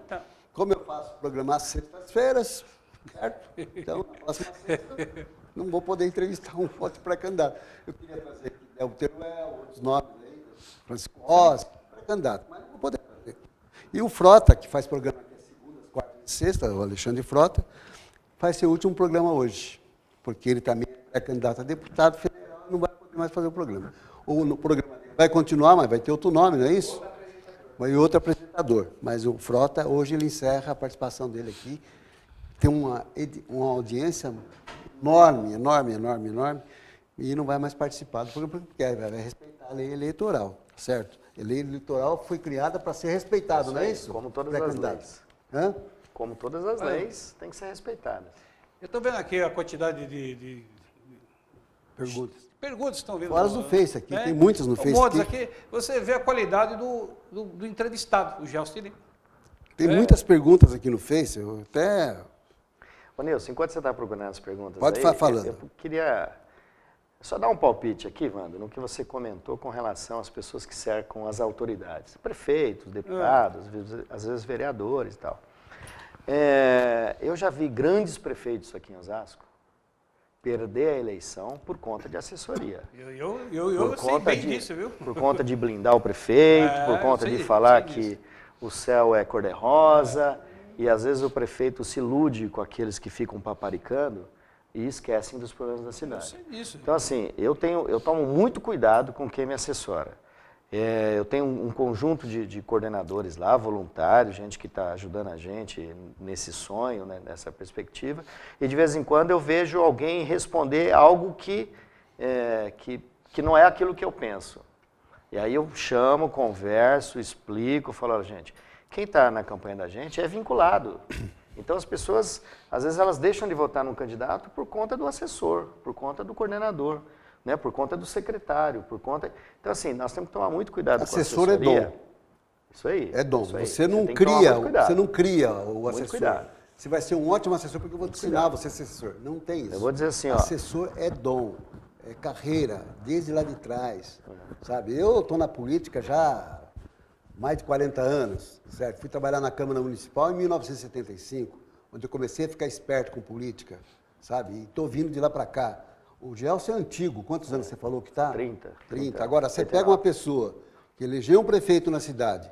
como eu faço programar sextas-feiras, Certo? Então, na próxima sexta, não vou poder entrevistar um forte pré-candidato. Eu queria trazer aqui o Teruel, outros nomes aí, Francisco Rossi, pré-candidato, mas não vou poder fazer. E o Frota, que faz programa aqui às segundas, quartas e sexta, o Alexandre Frota, faz seu último programa hoje, porque ele também é pré-candidato a deputado federal e não vai poder mais fazer o programa. Ou no programa dele vai continuar, mas vai ter outro nome, não é isso? Vai outro apresentador. Mas o Frota, hoje ele encerra a participação dele aqui. Tem uma audiência enorme, e não vai mais participar do programa, porque vai respeitar a lei eleitoral, certo? A lei eleitoral foi criada para ser respeitada, não é isso? Como todas as leis. Hã? Como todas as leis, tem que ser respeitadas. Eu estou vendo aqui a quantidade de perguntas que estão vindo. Fora do Face aqui, tem muitas no Face aqui. Você vê a qualidade do entrevistado, o Gelson Tilim. Tem muitas perguntas aqui no Face, eu até... Ô, Nilson, enquanto você está procurando as perguntas Pode aí, falando. Eu queria só dar um palpite aqui, Wanda, no que você comentou com relação às pessoas que cercam as autoridades. Prefeitos, deputados, às vezes vereadores e tal. Eu já vi grandes prefeitos aqui em Osasco perder a eleição por conta de assessoria. Eu sei bem disso, viu? Por conta de blindar o prefeito, por conta de falar que o céu é cor-de-rosa, e às vezes o prefeito se ilude com aqueles que ficam paparicando e esquecem dos problemas da cidade. Eu sei disso. Então, assim, eu tomo muito cuidado com quem me assessora. Eu tenho um conjunto de coordenadores lá, voluntários, gente que está ajudando a gente nesse sonho, né, nessa perspectiva, e de vez em quando eu vejo alguém responder algo que não é aquilo que eu penso. E aí eu chamo, converso, explico, falo, gente, quem está na campanha da gente é vinculado. Então as pessoas, às vezes elas deixam de votar num candidato por conta do assessor, por conta do coordenador, né, por conta do secretário, por conta... Então, assim, nós temos que tomar muito cuidado com a assessor. Assessor é dom. Isso aí. É dom. Isso aí. Você não cria o assessor. Cuidado. Você vai ser um ótimo assessor porque eu vou te ensinar você a ser assessor. Não tem isso. Eu vou dizer assim, ó. Assessor é dom, é carreira, desde lá de trás, sabe? Eu estou na política já há mais de 40 anos, certo? Fui trabalhar na Câmara Municipal em 1975, onde eu comecei a ficar esperto com política, sabe? E estou vindo de lá para cá. O Gelson é antigo. Quantos anos você falou que está? 30. Agora, você pega uma pessoa que elegeu um prefeito na cidade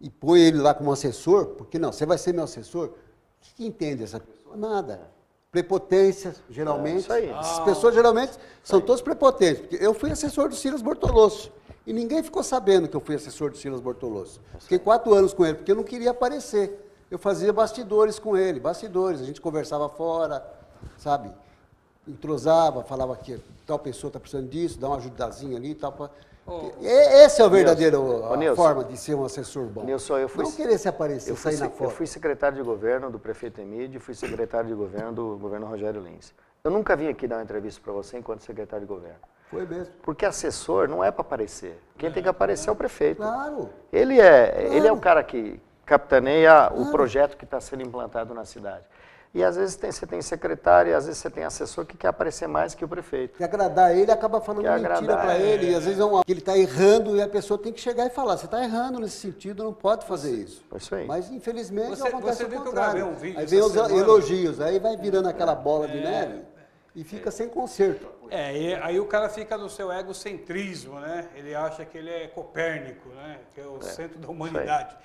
e põe ele lá como assessor, porque não, você vai ser meu assessor, o que entende essa pessoa? Nada. Prepotência, geralmente. Isso aí. Essas pessoas, geralmente, são todas prepotentes. Porque eu fui assessor do Silas Bortoloso. E ninguém ficou sabendo que eu fui assessor do Silas Bortoloso. Fiquei 4 anos com ele, porque eu não queria aparecer. Eu fazia bastidores com ele, bastidores. A gente conversava fora, sabe? Entrosava, falava que tal pessoa está precisando disso, dá uma ajudazinha ali e tal. Esse é o verdadeiro forma de ser um assessor bom. Nilson, não querer se aparecer, sair na foto. Eu fui secretário de governo do prefeito Emílio, fui secretário de governo do governo Rogério Lins. Eu nunca vim aqui dar uma entrevista para você enquanto secretário de governo. Foi mesmo. Porque assessor não é para aparecer. Quem tem que aparecer é o prefeito. Claro. Ele é o cara que capitaneia o projeto que está sendo implantado na cidade. E às vezes você tem secretário, e às vezes você tem assessor que quer aparecer mais que o prefeito. Quer agradar ele, acaba falando mentira para ele. E às vezes ele está errando e a pessoa tem que chegar e falar, você está errando nesse sentido, não pode fazer isso. Isso aí. Mas infelizmente acontece o contrário. Que eu gravei um vídeo aí vem os elogios, aí vai virando aquela bola de neve e fica sem conserto. Aí o cara fica no seu egocentrismo, né? Ele acha que ele é Copérnico, né? Que é o centro da humanidade.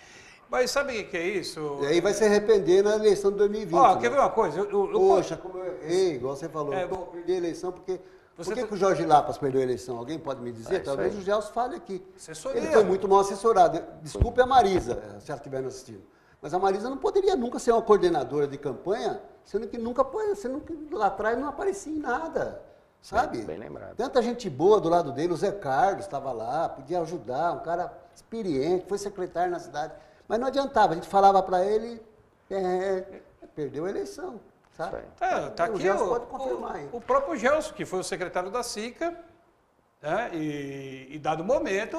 Mas sabe o que é isso? E aí vai se arrepender na eleição de 2020. Quer ver uma coisa? Poxa, como eu errei, igual você falou. Vou perder a eleição porque... Por que o Jorge Lapas perdeu a eleição? Alguém pode me dizer? Talvez o Gelson fale aqui. Assessoria. Ele foi muito mal assessorado. Desculpe a Marisa, se ela estiver me assistindo. Mas a Marisa não poderia nunca ser uma coordenadora de campanha, sendo que lá atrás não aparecia em nada. Sabe? Bem lembrado. Tanta gente boa do lado dele, o Zé Carlos estava lá, podia ajudar, um cara experiente, foi secretário na cidade. Mas não adiantava, a gente falava para ele, perdeu a eleição, sabe? Tá aqui pode confirmar o próprio Gelson, que foi o secretário da SICA, né? E dado momento,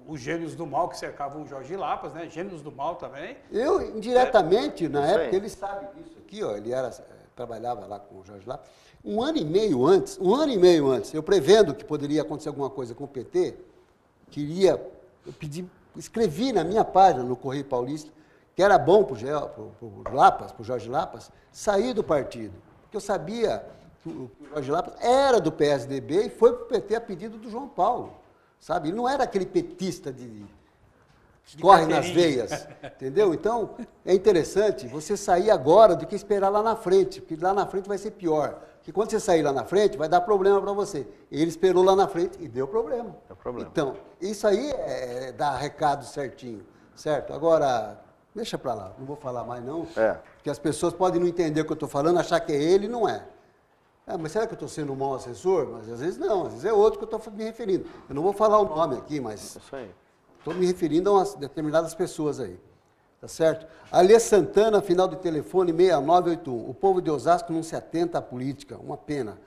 os gênios do mal que cercavam o Jorge Lapas, né? Gênios do mal também. Eu, indiretamente, na época, ele sabe disso aqui, ó, ele trabalhava lá com o Jorge Lapas. Um ano e meio antes, eu prevendo que poderia acontecer alguma coisa com o PT, eu escrevi na minha página, no Correio Paulista, que era bom para o Lapas, para o Jorge Lapas, sair do partido. Porque eu sabia que o Jorge Lapas era do PSDB e foi para o PT a pedido do João Paulo. Sabe? Ele não era aquele petista de corre nas veias, entendeu? Então, é interessante você sair agora do que esperar lá na frente, porque lá na frente vai ser pior. Porque quando você sair lá na frente, vai dar problema para você. Ele esperou lá na frente e deu problema. Deu problema. Então, isso aí é dar recado certinho, certo? Agora, deixa para lá, não vou falar mais não, porque as pessoas podem não entender o que eu estou falando, achar que é ele e não é. Mas será que eu estou sendo um mau assessor? Mas às vezes não, às vezes é outro que eu estou me referindo. Eu não vou falar o nome aqui, mas estou me referindo a umas determinadas pessoas aí. Tá certo? Alê Santana, final de telefone 6981. O povo de Osasco não se atenta à política, uma pena.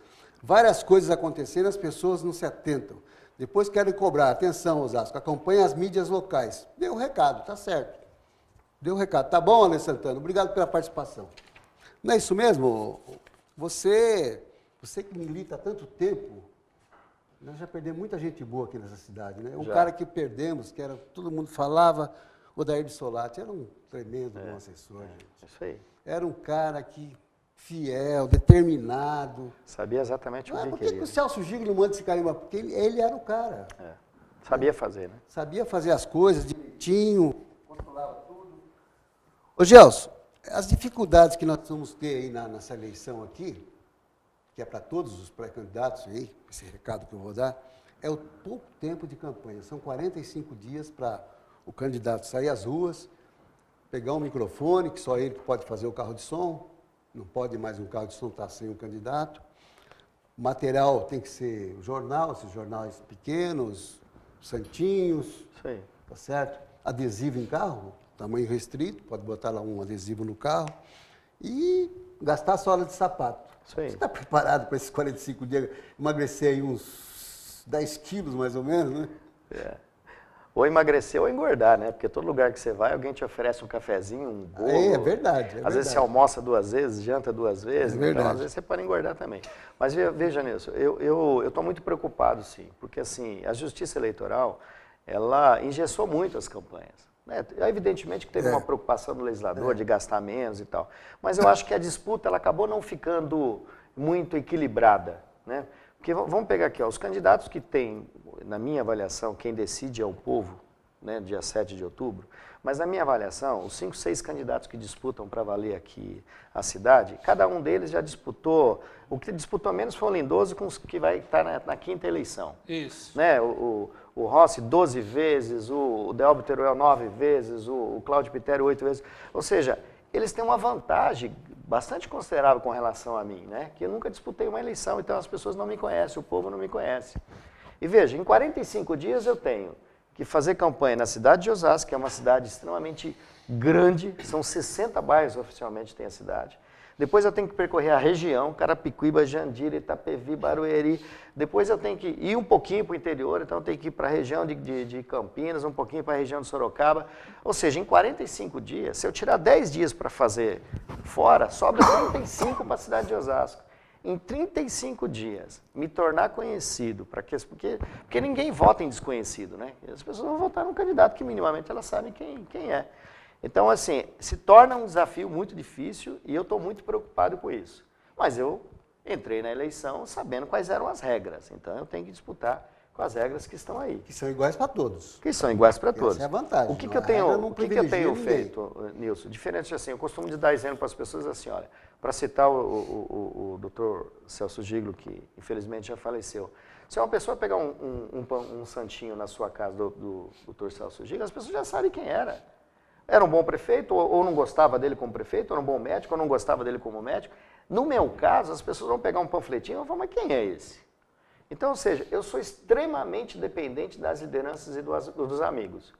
Várias coisas acontecendo, as pessoas não se atentam. Depois querem cobrar. Atenção, Osasco, acompanhe as mídias locais. Deu o recado, tá certo. Deu o recado. Tá bom, Alê Santana? Obrigado pela participação. Não é isso mesmo? Você que milita há tanto tempo, nós já perdemos muita gente boa aqui nessa cidade, né? Um cara que perdemos, que era, todo mundo falava, o Odair de Solati, era um tremendo bom assessor, gente. Isso aí. Era um cara que, fiel, determinado. Sabia exatamente o que queria. Por que o Celso Giglio não manda esse cara? Porque ele era o cara. Sabia fazer, né? Sabia fazer as coisas direitinho, controlava tudo. Ô, Gelson, as dificuldades que nós vamos ter aí nessa eleição aqui, que é para todos os pré-candidatos aí, esse recado que eu vou dar, é o pouco tempo de campanha. São 45 dias para o candidato sair às ruas, pegar um microfone, que só ele pode fazer o carro de som, não pode mais um carro de som estar sem um candidato. O material tem que ser jornal, esses jornais pequenos, santinhos, Sim. Tá certo? Adesivo em carro, tamanho restrito, pode botar lá um adesivo no carro e gastar sola de sapato. Você está preparado para esses 45 dias, emagrecer aí uns 10 quilos mais ou menos, né? Ou emagrecer ou engordar, né? Porque todo lugar que você vai, alguém te oferece um cafezinho, um bolo. É verdade. Às vezes você almoça 2 vezes, janta 2 vezes, então às vezes você pode engordar também. Mas veja, Nilson, eu estou muito preocupado, sim, porque assim, a Justiça Eleitoral, ela engessou muito as campanhas. Evidentemente que teve uma preocupação do legislador de gastar menos e tal, mas eu acho que a disputa ela acabou não ficando muito equilibrada, né? Porque vamos pegar aqui, os candidatos que têm, na minha avaliação, quem decide é o povo, né, dia 7 de outubro, mas na minha avaliação, os 5, 6 candidatos que disputam para valer aqui a cidade, cada um deles já disputou, o que disputou menos foi o Lindoso com os que vai estar na 5ª eleição. Isso. Né? O Rossi 12 vezes, o Delbo Teruel 9 vezes, o Cláudio Pitério 8 vezes, ou seja, eles têm uma vantagem bastante considerável com relação a mim, né? Que eu nunca disputei uma eleição, então as pessoas não me conhecem, o povo não me conhece. E veja, em 45 dias eu tenho que fazer campanha na cidade de Osasco, que é uma cidade extremamente grande, são 60 bairros oficialmente tem a cidade. Depois eu tenho que percorrer a região, Carapicuíba, Jandira, Itapevi, Barueri. Depois eu tenho que ir um pouquinho para o interior, então eu tenho que ir para a região de Campinas, um pouquinho para a região de Sorocaba. Ou seja, em 45 dias, se eu tirar 10 dias para fazer fora, sobra 35 para a cidade de Osasco. Em 35 dias, me tornar conhecido, porque ninguém vota em desconhecido, né? As pessoas vão votar num candidato que minimamente elas sabem quem é. Então, assim, se torna um desafio muito difícil e eu estou muito preocupado com isso. Mas eu entrei na eleição sabendo quais eram as regras, então eu tenho que disputar com as regras que estão aí. Que são iguais para todos. Que são iguais para todos. Essa é a vantagem. O que eu tenho feito, Nilson? Diferente assim, eu costumo dar exemplo para as pessoas assim, olha, para citar o doutor Celso Giglio, que infelizmente já faleceu. Se uma pessoa pegar um santinho na sua casa do doutor Celso Giglio, as pessoas já sabem quem era. Era um bom prefeito, ou não gostava dele como prefeito, ou era um bom médico, ou não gostava dele como médico. No meu caso, as pessoas vão pegar um panfletinho e vão falar, mas quem é esse? Então, ou seja, eu sou extremamente dependente das lideranças e dos amigos.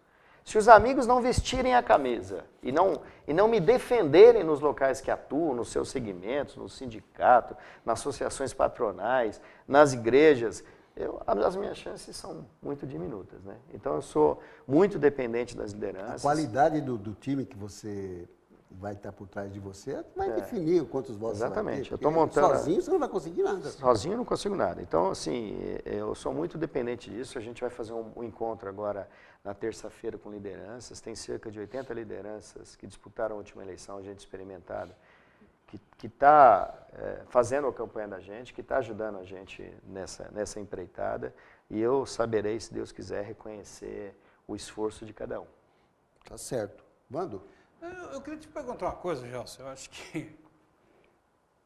Se os amigos não vestirem a camisa e não me defenderem nos locais que atuam, nos seus segmentos, no sindicato, nas associações patronais, nas igrejas, as minhas chances são muito diminutas, né? Então eu sou muito dependente das lideranças. A qualidade do time que você vai estar por trás de você, vai definir quantos votos Exatamente. você vai ter. Eu estou montando... Sozinho você não vai conseguir nada. Sozinho eu não consigo nada. Então, assim, eu sou muito dependente disso. A gente vai fazer um encontro agora na terça-feira com lideranças. Tem cerca de 80 lideranças que disputaram a última eleição, gente experimentada, que está fazendo a campanha da gente, que está ajudando a gente nessa empreitada. E eu saberei, se Deus quiser, reconhecer o esforço de cada um. Tá certo. Mando? Eu queria te perguntar uma coisa, Gelson. Eu acho que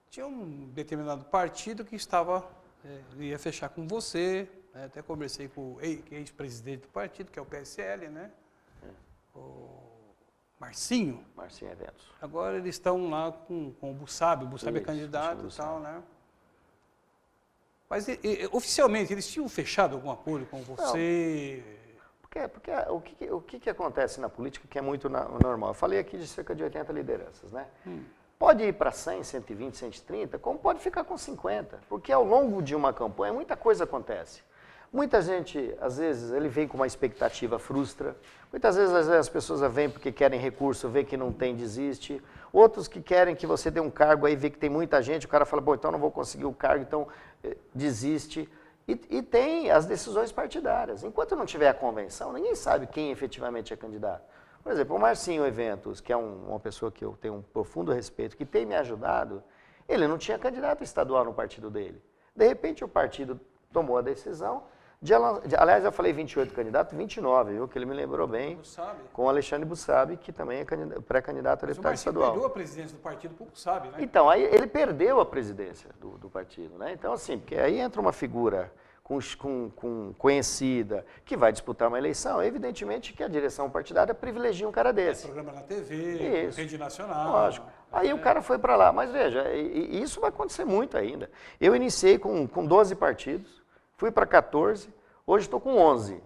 tinha um determinado partido que ia fechar com você, né? Até conversei com o ex-presidente do partido, que é o PSL, né? O Marcinho. Marcinho Eventos. Agora eles estão lá com o Bussabi, o Bussabi é Isso, candidato e Bussabi. tal, né? Mas oficialmente eles tinham fechado algum acordo com você? Porque o que acontece na política que é muito normal? Eu falei aqui de cerca de 80 lideranças, né? Pode ir para 100, 120, 130, como pode ficar com 50, porque ao longo de uma campanha muita coisa acontece. Muita gente, às vezes, ele vem com uma expectativa, frustra. Muitas vezes as pessoas vêm porque querem recurso, vê que não tem, desiste. Outros que querem que você dê um cargo, aí vê que tem muita gente, o cara fala, pô, então não vou conseguir o cargo, então desiste. E tem as decisões partidárias. Enquanto não tiver a convenção, ninguém sabe quem efetivamente é candidato. Por exemplo, o Marcinho Eventos, que é uma pessoa que eu tenho um profundo respeito, que tem me ajudado, ele não tinha candidato estadual no partido dele. De repente, o partido tomou a decisão aliás, eu falei 28 candidatos, 29, viu? Que ele me lembrou bem, Bussabi. com o Alexandre Bussabi, que também é pré-candidato a deputado estadual. Mas o Marcinho perdeu a presidência do partido para o Bussabi, né? Então, aí ele perdeu a presidência do partido, né? Então, assim, porque aí entra uma figura conhecida, que vai disputar uma eleição, evidentemente que a direção partidária privilegia um cara desse. Programa na TV, rede nacional. Lógico. Aí o cara foi para lá. Mas veja, isso vai acontecer muito ainda. Eu iniciei com 12 partidos, fui para 14, hoje estou com 11,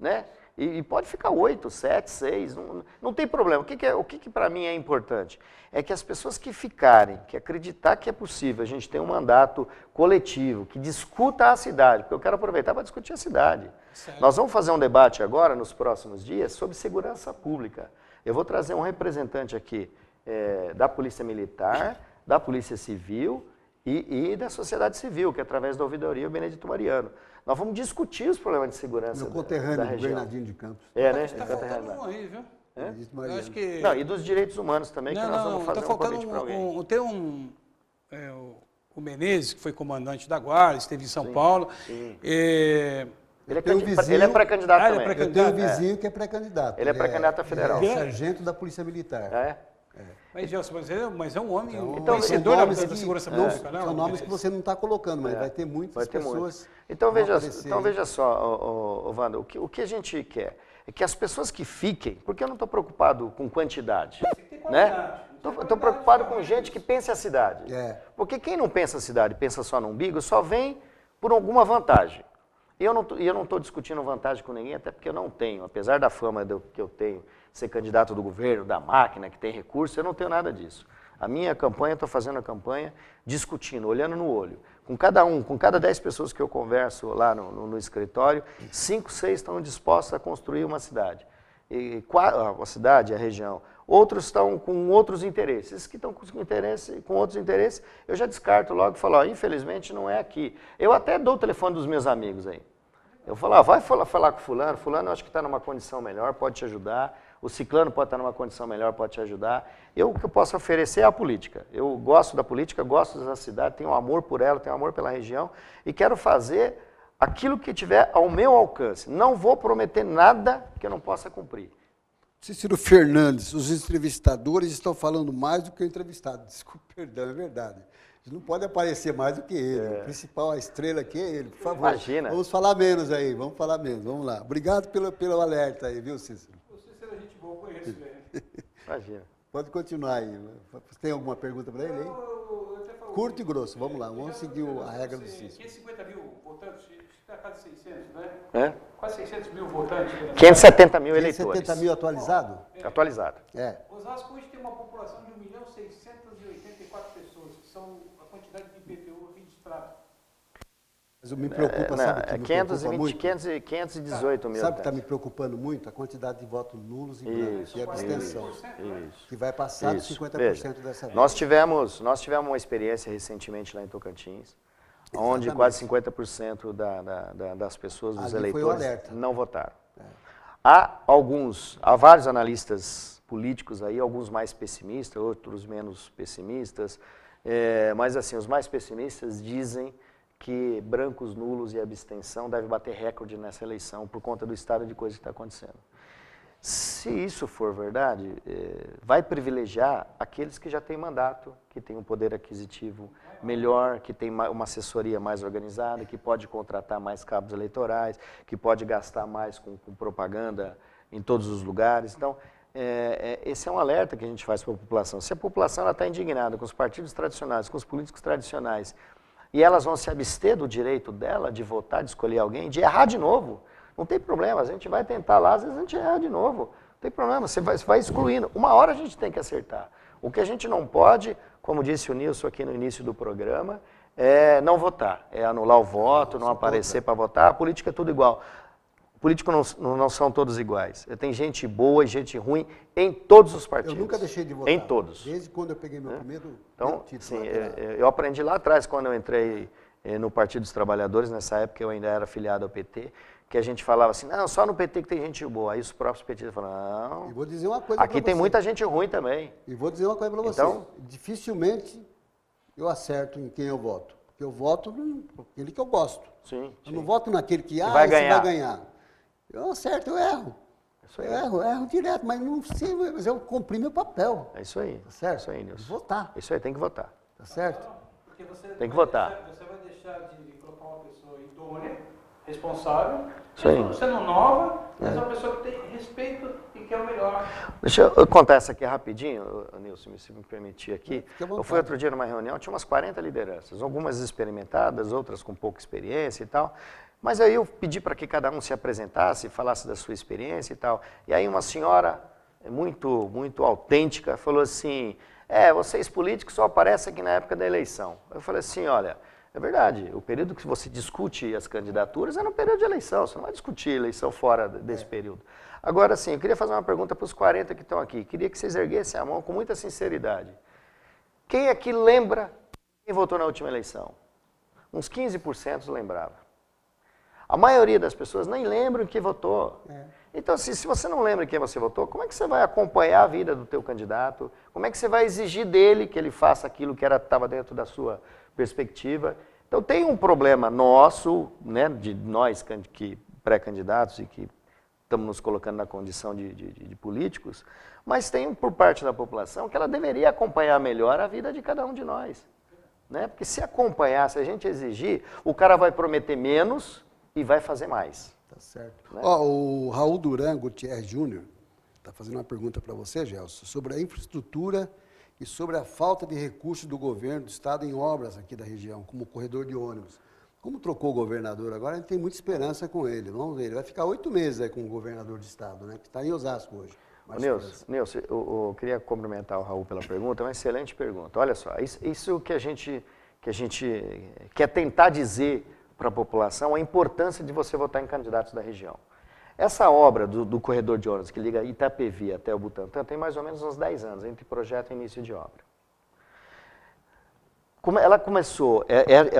né? E pode ficar 8, 7, 6, não tem problema. O que para mim é importante? É que as pessoas que ficarem, que acreditar que é possível, a gente tem um mandato coletivo, que discuta a cidade, porque eu quero aproveitar para discutir a cidade. Certo. Nós vamos fazer um debate agora, nos próximos dias, sobre segurança pública. Eu vou trazer um representante aqui da Polícia Militar, da Polícia Civil e da sociedade civil, que é através da ouvidoria o Benedito Mariano. Nós vamos discutir os problemas de segurança Meu conterrâneo, da do região. Bernardino de Campos. Né? Está faltando um aí, viu? Benedito Eu Mariano. acho que... Não, e dos direitos humanos também, que nós vamos fazer um convite para alguém. Tem o Menezes, que foi comandante da Guarda, esteve em São Paulo. Sim. É, Ele é pré-candidato também. Eu tenho um vizinho que é pré-candidato. Ele é pré-candidato a federal. Ele é sargento da Polícia Militar. Mas, Gelson, mas é um homem Então, vencedor nomes da que- segurança não, pública, né? São nomes que você não está colocando, mas vai ter muitas Vai ter pessoas. muitos. Então que vão aparecer aí. veja só, Wanda, o que a gente quer é que as pessoas que fiquem, porque eu não estou preocupado com quantidade, né? Estou preocupado com gente que pense a cidade. Porque quem não pensa a cidade, pensa só no umbigo, só vem por alguma vantagem. E eu não estou discutindo vantagem com ninguém, até porque eu não tenho, apesar da fama que eu tenho, ser candidato do governo, da máquina, que tem recurso, eu não tenho nada disso. A minha campanha, estou fazendo a campanha discutindo, olhando no olho. Com cada 10 pessoas que eu converso lá no escritório, 5, 6 estão dispostos a construir uma cidade. A cidade, a região. Outros estão com outros interesses. Esses que estão com outros interesses, eu já descarto logo e falo, ó, infelizmente não é aqui. Eu até dou o telefone dos meus amigos aí. Eu falo, vai falar com fulano, eu acho que está numa condição melhor, pode te ajudar. O ciclano pode estar numa condição melhor, pode te ajudar. O que eu posso oferecer é a política. Eu gosto da política, gosto da cidade, tenho amor por ela, tenho amor pela região e quero fazer aquilo que tiver ao meu alcance. Não vou prometer nada que eu não possa cumprir. Cícero Fernandes, os entrevistadores estão falando mais do que o entrevistado. Desculpa, perdão, é verdade. Não pode aparecer mais do que ele. O principal, a estrela aqui é ele, por favor. Imagina. Vamos falar menos aí, vamos falar menos. Vamos lá. Obrigado pelo alerta aí, viu, Cícero? O Cícero é gente boa, conheço ele. Imagina. Pode continuar aí. Você tem alguma pergunta para ele aí? Curto e grosso, vamos lá. Vamos seguir a regra do Cícero. 550 mil votantes, está quase 600, né? É? Quase 600 mil votantes. 570 mil eleitores. 70 mil atualizado? Atualizado. Osasco hoje tem uma população de 1.684.000 pessoas, que são a quantidade de IPTU registrada. Mas me preocupa, sabe o que me preocupa muito? 518 mil. Sabe o que está me preocupando muito? A quantidade de votos nulos e brancos e abstenção. Que vai passar de 50% dessa vez. Nós tivemos uma experiência recentemente lá em Tocantins, onde quase 50% das pessoas, dos eleitores, não votaram. Há vários analistas políticos aí, alguns mais pessimistas, outros menos pessimistas, mas assim, os mais pessimistas dizem que brancos, nulos e abstenção devem bater recorde nessa eleição por conta do estado de coisa que está acontecendo. Se isso for verdade, vai privilegiar aqueles que já têm mandato, que têm um poder aquisitivo melhor, que tem uma assessoria mais organizada, que pode contratar mais cabos eleitorais, que pode gastar mais com propaganda em todos os lugares. Então, esse é um alerta que a gente faz para a população. Se a população está indignada com os partidos tradicionais, com os políticos tradicionais, e elas vão se abster do direito dela de votar, de escolher alguém, de errar de novo. Não tem problema, a gente vai tentar lá, às vezes a gente erra de novo. Não tem problema, você vai excluindo. Uma hora a gente tem que acertar. O que a gente não pode, como disse o Nilson aqui no início do programa, é não votar, é anular o voto, não aparecer para votar. A política é tudo igual. Políticos não são todos iguais. Tem gente boa e gente ruim em todos os partidos. Eu nunca deixei de votar. Em todos. Desde quando eu peguei meu primeiro título. Sim, eu aprendi lá atrás, quando eu entrei no Partido dos Trabalhadores, nessa época eu ainda era afiliado ao PT, que a gente falava assim, não, só no PT que tem gente boa. Aí os próprios petistas falaram, não, e vou dizer uma coisa aqui tem muita gente ruim também. E vou dizer uma coisa para você, então, dificilmente eu acerto em quem eu voto. Porque eu voto naquele que eu gosto. Sim, eu não voto naquele que vai ganhar. Eu acerto, eu erro. Eu erro direto, mas não sei, mas eu cumpri meu papel. É isso aí. Tá certo? Isso aí, Nilson. Votar. Isso aí, tem que votar. Tá certo? Porque tem que votar. Você vai deixar de colocar uma pessoa idônea, responsável, sendo nova, mas uma pessoa que tem respeito e que é o melhor. Deixa eu contar essa aqui rapidinho, Nilson, se me permitir aqui. Eu fui outro dia numa reunião, tinha umas 40 lideranças, algumas experimentadas, outras com pouca experiência e tal. Mas aí eu pedi para que cada um se apresentasse, falasse da sua experiência e tal. E aí uma senhora muito autêntica falou assim, vocês políticos só aparecem aqui na época da eleição. Eu falei assim, olha, é verdade, o período que você discute as candidaturas é no período de eleição, você não vai discutir eleição fora desse período. Agora sim, eu queria fazer uma pergunta para os 40 que estão aqui, queria que vocês erguessem a mão com muita sinceridade. Quem aqui lembra quem votou na última eleição? Uns 15% lembrava. A maioria das pessoas nem lembram quem votou. Então, se você não lembra quem você votou, como é que você vai acompanhar a vida do teu candidato? Como é que você vai exigir dele que ele faça aquilo que estava dentro da sua perspectiva? Então, tem um problema nosso, né, de nós que pré-candidatos e que estamos nos colocando na condição de políticos, mas tem por parte da população que ela deveria acompanhar melhor a vida de cada um de nós. Né? Porque se acompanhar, se a gente exigir, o cara vai prometer menos e vai fazer mais. Tá certo. Né? O Raul Duran Gutierrez Júnior está fazendo uma pergunta para você, Gelson, sobre a infraestrutura e sobre a falta de recursos do governo do estado em obras aqui da região, como o corredor de ônibus. Como trocou o governador agora, a gente tem muita esperança com ele. Vamos ver, ele vai ficar 8 meses aí com o governador de estado, né, que está em Osasco hoje. Nilson, eu queria cumprimentar o Raul pela pergunta, é uma excelente pergunta. Olha só, isso que a gente quer tentar dizer para a população, a importância de você votar em candidatos da região. Essa obra do corredor de ônibus que liga Itapevi até o Butantã tem mais ou menos uns 10 anos, entre projeto e início de obra. Ela começou,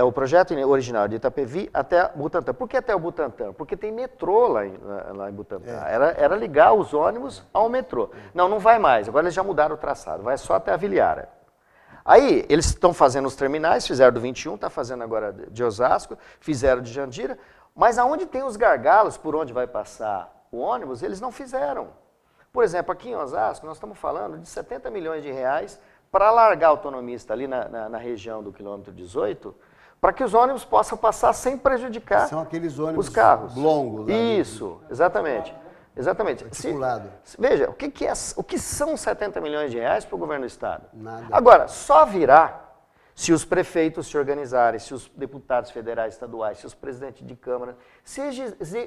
o projeto original de Itapevi até Butantã. Por que até o Butantã? Porque tem metrô lá em Butantã. Era ligar os ônibus ao metrô. Não vai mais, agora eles já mudaram o traçado, vai só até a Viliara. Aí, eles estão fazendo os terminais, fizeram do 21, está fazendo agora de Osasco, fizeram de Jandira, mas aonde tem os gargalos por onde vai passar o ônibus, eles não fizeram. Por exemplo, aqui em Osasco, nós estamos falando de 70 milhões de reais para alargar a autonomista ali na região do quilômetro 18, para que os ônibus possam passar sem prejudicar São aqueles ônibus os carros. Longos. Isso, exatamente. Exatamente. Veja, o que são 70 milhões de reais para o governo do estado? Nada. Agora, só virá se os prefeitos se organizarem, se os deputados federais, estaduais, se os presidentes de Câmara, se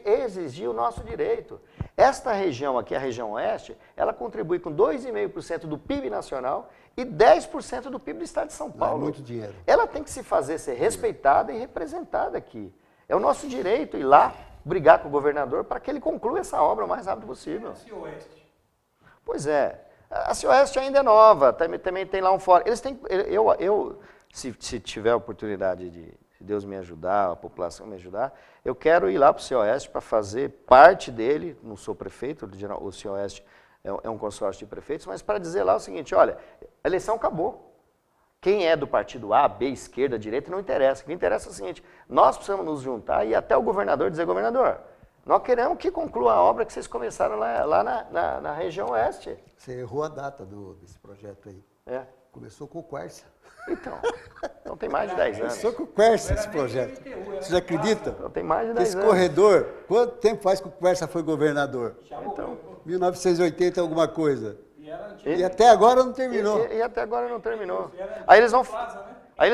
exigir o nosso direito. Esta região aqui, a região oeste, ela contribui com 2,5% do PIB nacional e 10% do PIB do estado de São Paulo. É muito dinheiro. Ela tem que se fazer ser respeitada e representada aqui. É o nosso direito ir lá brigar com o governador para que ele conclua essa obra o mais rápido possível. Cioeste. Pois é. A Cioeste ainda é nova, também tem lá um fórum. Eles têm, se tiver a oportunidade de Deus me ajudar, a população me ajudar, eu quero ir lá para o Cioeste para fazer parte dele, não sou prefeito, o Cioeste é um consórcio de prefeitos, mas para dizer lá o seguinte, olha, a eleição acabou. Quem é do partido A, B, esquerda, direita, não interessa. O que interessa é o seguinte, nós precisamos nos juntar e até o governador dizer, governador, nós queremos que conclua a obra que vocês começaram lá na região oeste. Você errou a data desse projeto aí. É. Começou com o Quercia. Então tem mais de 10 anos. Começou com o Quercia esse projeto. Você acredita? Então tem mais de 10 Esse anos. corredor, quanto tempo faz que o Quercia foi governador? Então, 1980 alguma coisa. E E até agora não terminou. E até agora não terminou. Aí eles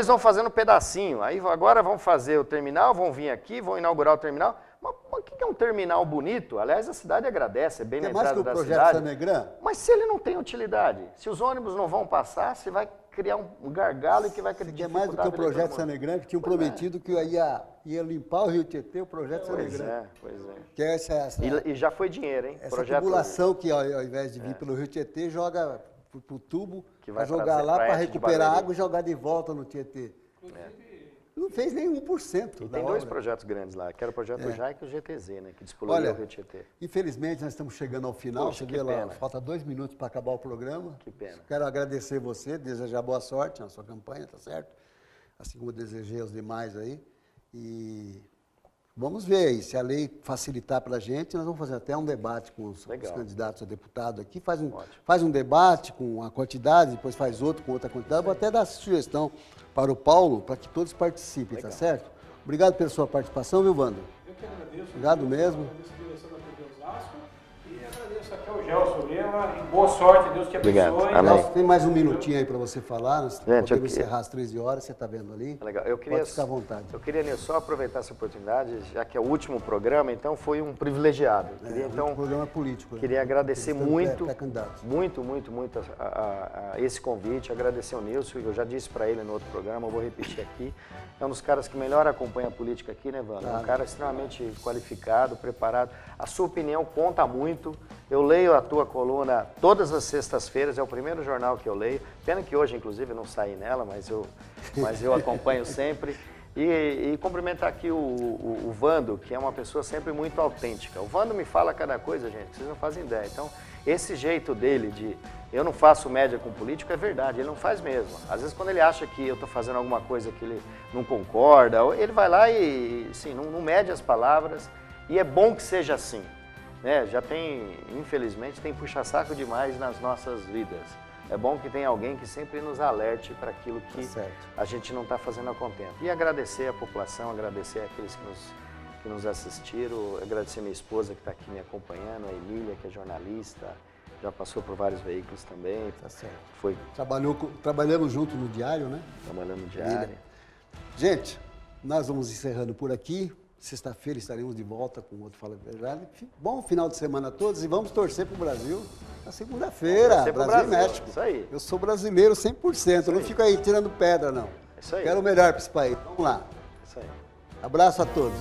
vão fazendo um pedacinho. Aí agora vão fazer o terminal, vão vir aqui, vão inaugurar o terminal. Mas o que é um terminal bonito? Aliás, a cidade agradece, é bem na entrada da cidade. É mais que o projeto Sanegran? Mas se ele não tem utilidade, se os ônibus não vão passar, você vai criar um gargalo e que vai criar é mais do que o projeto Sanegran, que tinham prometido que ia limpar o Rio Tietê, o projeto Sanegran. Pois é. Que é essa E já foi dinheiro, hein? Essa tubulação que ao invés de vir pelo Rio Tietê, joga pro tubo, para jogar lá, para recuperar água e jogar de volta no Tietê. Não fez nem 1% da Tem dois obra. projetos grandes lá, que era o projeto JAIC e o GTZ, né? Que despoluiu o Rio Tietê. Infelizmente nós estamos chegando ao final, Poxa, você que vê lá, pena. falta 2 minutos para acabar o programa. Que pena. Quero agradecer você, desejar boa sorte na sua campanha, tá certo? Assim como eu desejei aos demais aí. E vamos ver aí, se a lei facilitar para a gente, nós vamos fazer até um debate com os candidatos a deputado aqui, faz um debate com a quantidade, depois faz outro com outra quantidade, vou até dar sugestão para o Paulo, para que todos participem, tá certo? Obrigado pela sua participação, viu, Wander? Eu que agradeço. Obrigado mesmo. Agradeço a direção da TV Osasco e agradeço aqui ao Gelson Lima. E boa sorte, Deus te abençoe. Obrigado. Amém. Nelson, tem mais um minutinho aí para você falar, nós Gente, podemos encerrar às 13 horas, você está vendo ali? Legal. Pode ficar à vontade. Eu queria, Nilson, só aproveitar essa oportunidade, já que é o último programa, então foi um privilegiado. Queria, um programa político. Queria agradecer muito pré-candidatos. a esse convite, agradecer ao Nilson, eu já disse para ele no outro programa, eu vou repetir aqui. É um dos caras que melhor acompanha a política aqui, né, Wanda? É um cara extremamente qualificado, preparado. A sua opinião conta muito. Eu leio a tua coluna todas as sextas-feiras, é o primeiro jornal que eu leio. Pena que hoje, inclusive, não saí nela, mas eu acompanho sempre. E cumprimentar aqui o Vando, que é uma pessoa sempre muito autêntica. O Vando me fala cada coisa, gente, que vocês não fazem ideia. Então, esse jeito dele de eu não faço média com político é verdade, ele não faz mesmo. Às vezes, quando ele acha que eu estou fazendo alguma coisa que ele não concorda, ele vai lá e sim, não mede as palavras. E é bom que seja assim. Né? Já tem, infelizmente, tem puxa-saco demais nas nossas vidas. É bom que tenha alguém que sempre nos alerte para aquilo que a gente não está fazendo a contento. E agradecer a população, agradecer aqueles que nos assistiram, agradecer minha esposa que está aqui me acompanhando, a Emília, que é jornalista, já passou por vários veículos também. Tá certo. Foi Trabalhamos junto no Diário, né? trabalhando no diário. Gente, nós vamos encerrando por aqui. Sexta-feira estaremos de volta com outro Fala a Verdade. Bom final de semana a todos e vamos torcer para o Brasil na segunda-feira, Brasil e México. Isso aí. Eu sou brasileiro 100%, eu não fico aí tirando pedra, não. Isso aí. Quero o melhor para esse país. Vamos lá. Isso aí. Abraço a todos.